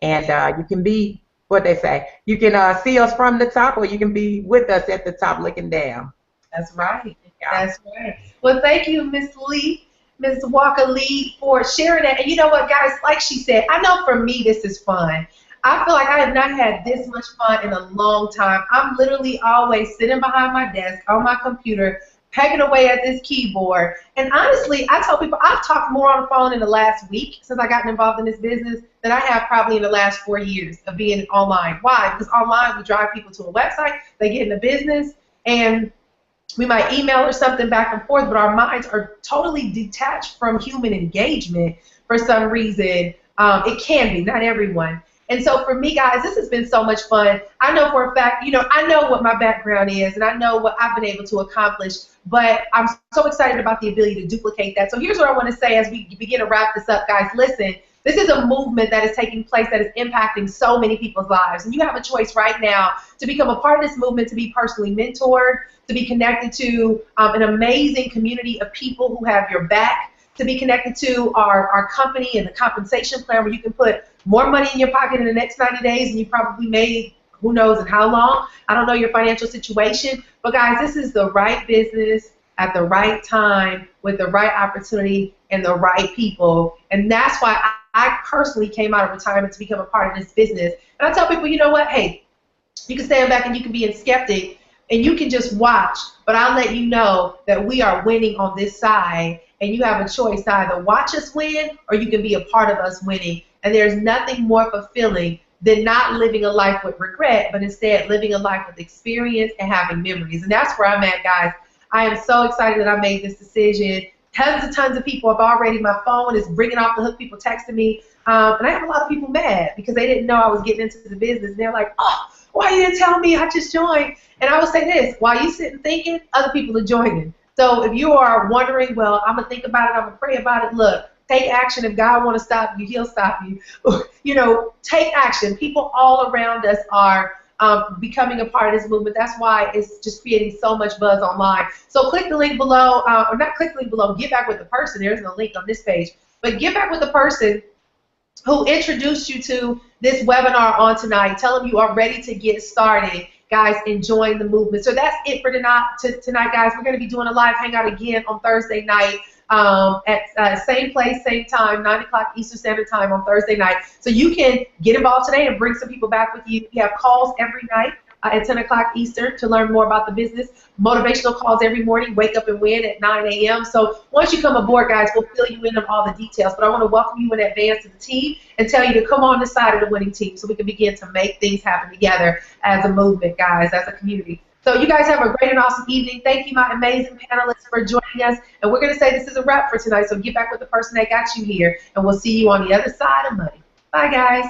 And you can be, what they say, you can see us from the top, or you can be with us at the top looking down. That's right. That's right. Well, thank you, Miss Lee. Ms. Walker Lee, for sharing that. And you know what, guys, like she said, I know for me this is fun. I feel like I have not had this much fun in a long time. I'm literally always sitting behind my desk on my computer, pegging away at this keyboard. And honestly, I tell people I've talked more on the phone in the last week since I got involved in this business than I have probably in the last 4 years of being online. Why? Because online we drive people to a website, they get in the business, and we might email or something back and forth, but our minds are totally detached from human engagement for some reason. It can be, not everyone. And so for me, guys, this has been so much fun. I know for a fact, I know what my background is, and I know what I've been able to accomplish, but I'm so excited about the ability to duplicate that. So here's what I want to say as we begin to wrap this up, guys. Listen, this is a movement that is taking place that is impacting so many people's lives. And you have a choice right now to become a part of this movement, to be personally mentored, to be connected to an amazing community of people who have your back, to be connected to our company and the compensation plan where you can put more money in your pocket in the next 90 days than you probably made who knows in how long. I don't know your financial situation, but guys, this is the right business at the right time with the right opportunity and the right people. And that's why I personally came out of retirement to become a part of this business. And I tell people, you know what, hey, you can stand back and you can be a skeptic and you can just watch, but I'll let you know that we are winning on this side, and you have a choice to either watch us win or you can be a part of us winning. And there's nothing more fulfilling than not living a life with regret, but instead living a life with experience and having memories. And that's where I'm at, guys. I am so excited that I made this decision. Tons of people have already, my phone is bringing off the hook, people texting me. And I have a lot of people mad because they didn't know I was getting into the business. And they're like, oh, why you didn't tell me? I just joined. And I will say this, while you sitting thinking, other people are joining. So if you are wondering, well, I'm going to think about it, I'm going to pray about it, look, take action. If God wants to stop you, he'll stop you. Take action. People all around us are becoming a part of this movement. That's why it's just creating so much buzz online. So click the link below, or not click the link below, get back with the person. There's no link on this page. But get back with the person who introduced you to this webinar on tonight. Tell them you are ready to get started, guys, and join the movement. So that's it for tonight, guys. We're going to be doing a live hangout again on Thursday night at same place, same time, 9 o'clock Eastern Standard Time on Thursday night. So you can get involved today and bring some people back with you. We have calls every night at 10 o'clock Eastern to learn more about the business. Motivational calls every morning, Wake Up and Win at 9 a.m. So once you come aboard, guys, we'll fill you in on all the details. But I want to welcome you in advance to the team and tell you to come on the side of the winning team so we can begin to make things happen together as a movement, guys, as a community. So you guys have a great and awesome evening. Thank you, my amazing panelists, for joining us. And we're going to say this is a wrap for tonight, so get back with the person that got you here, and we'll see you on the other side of money. Bye, guys.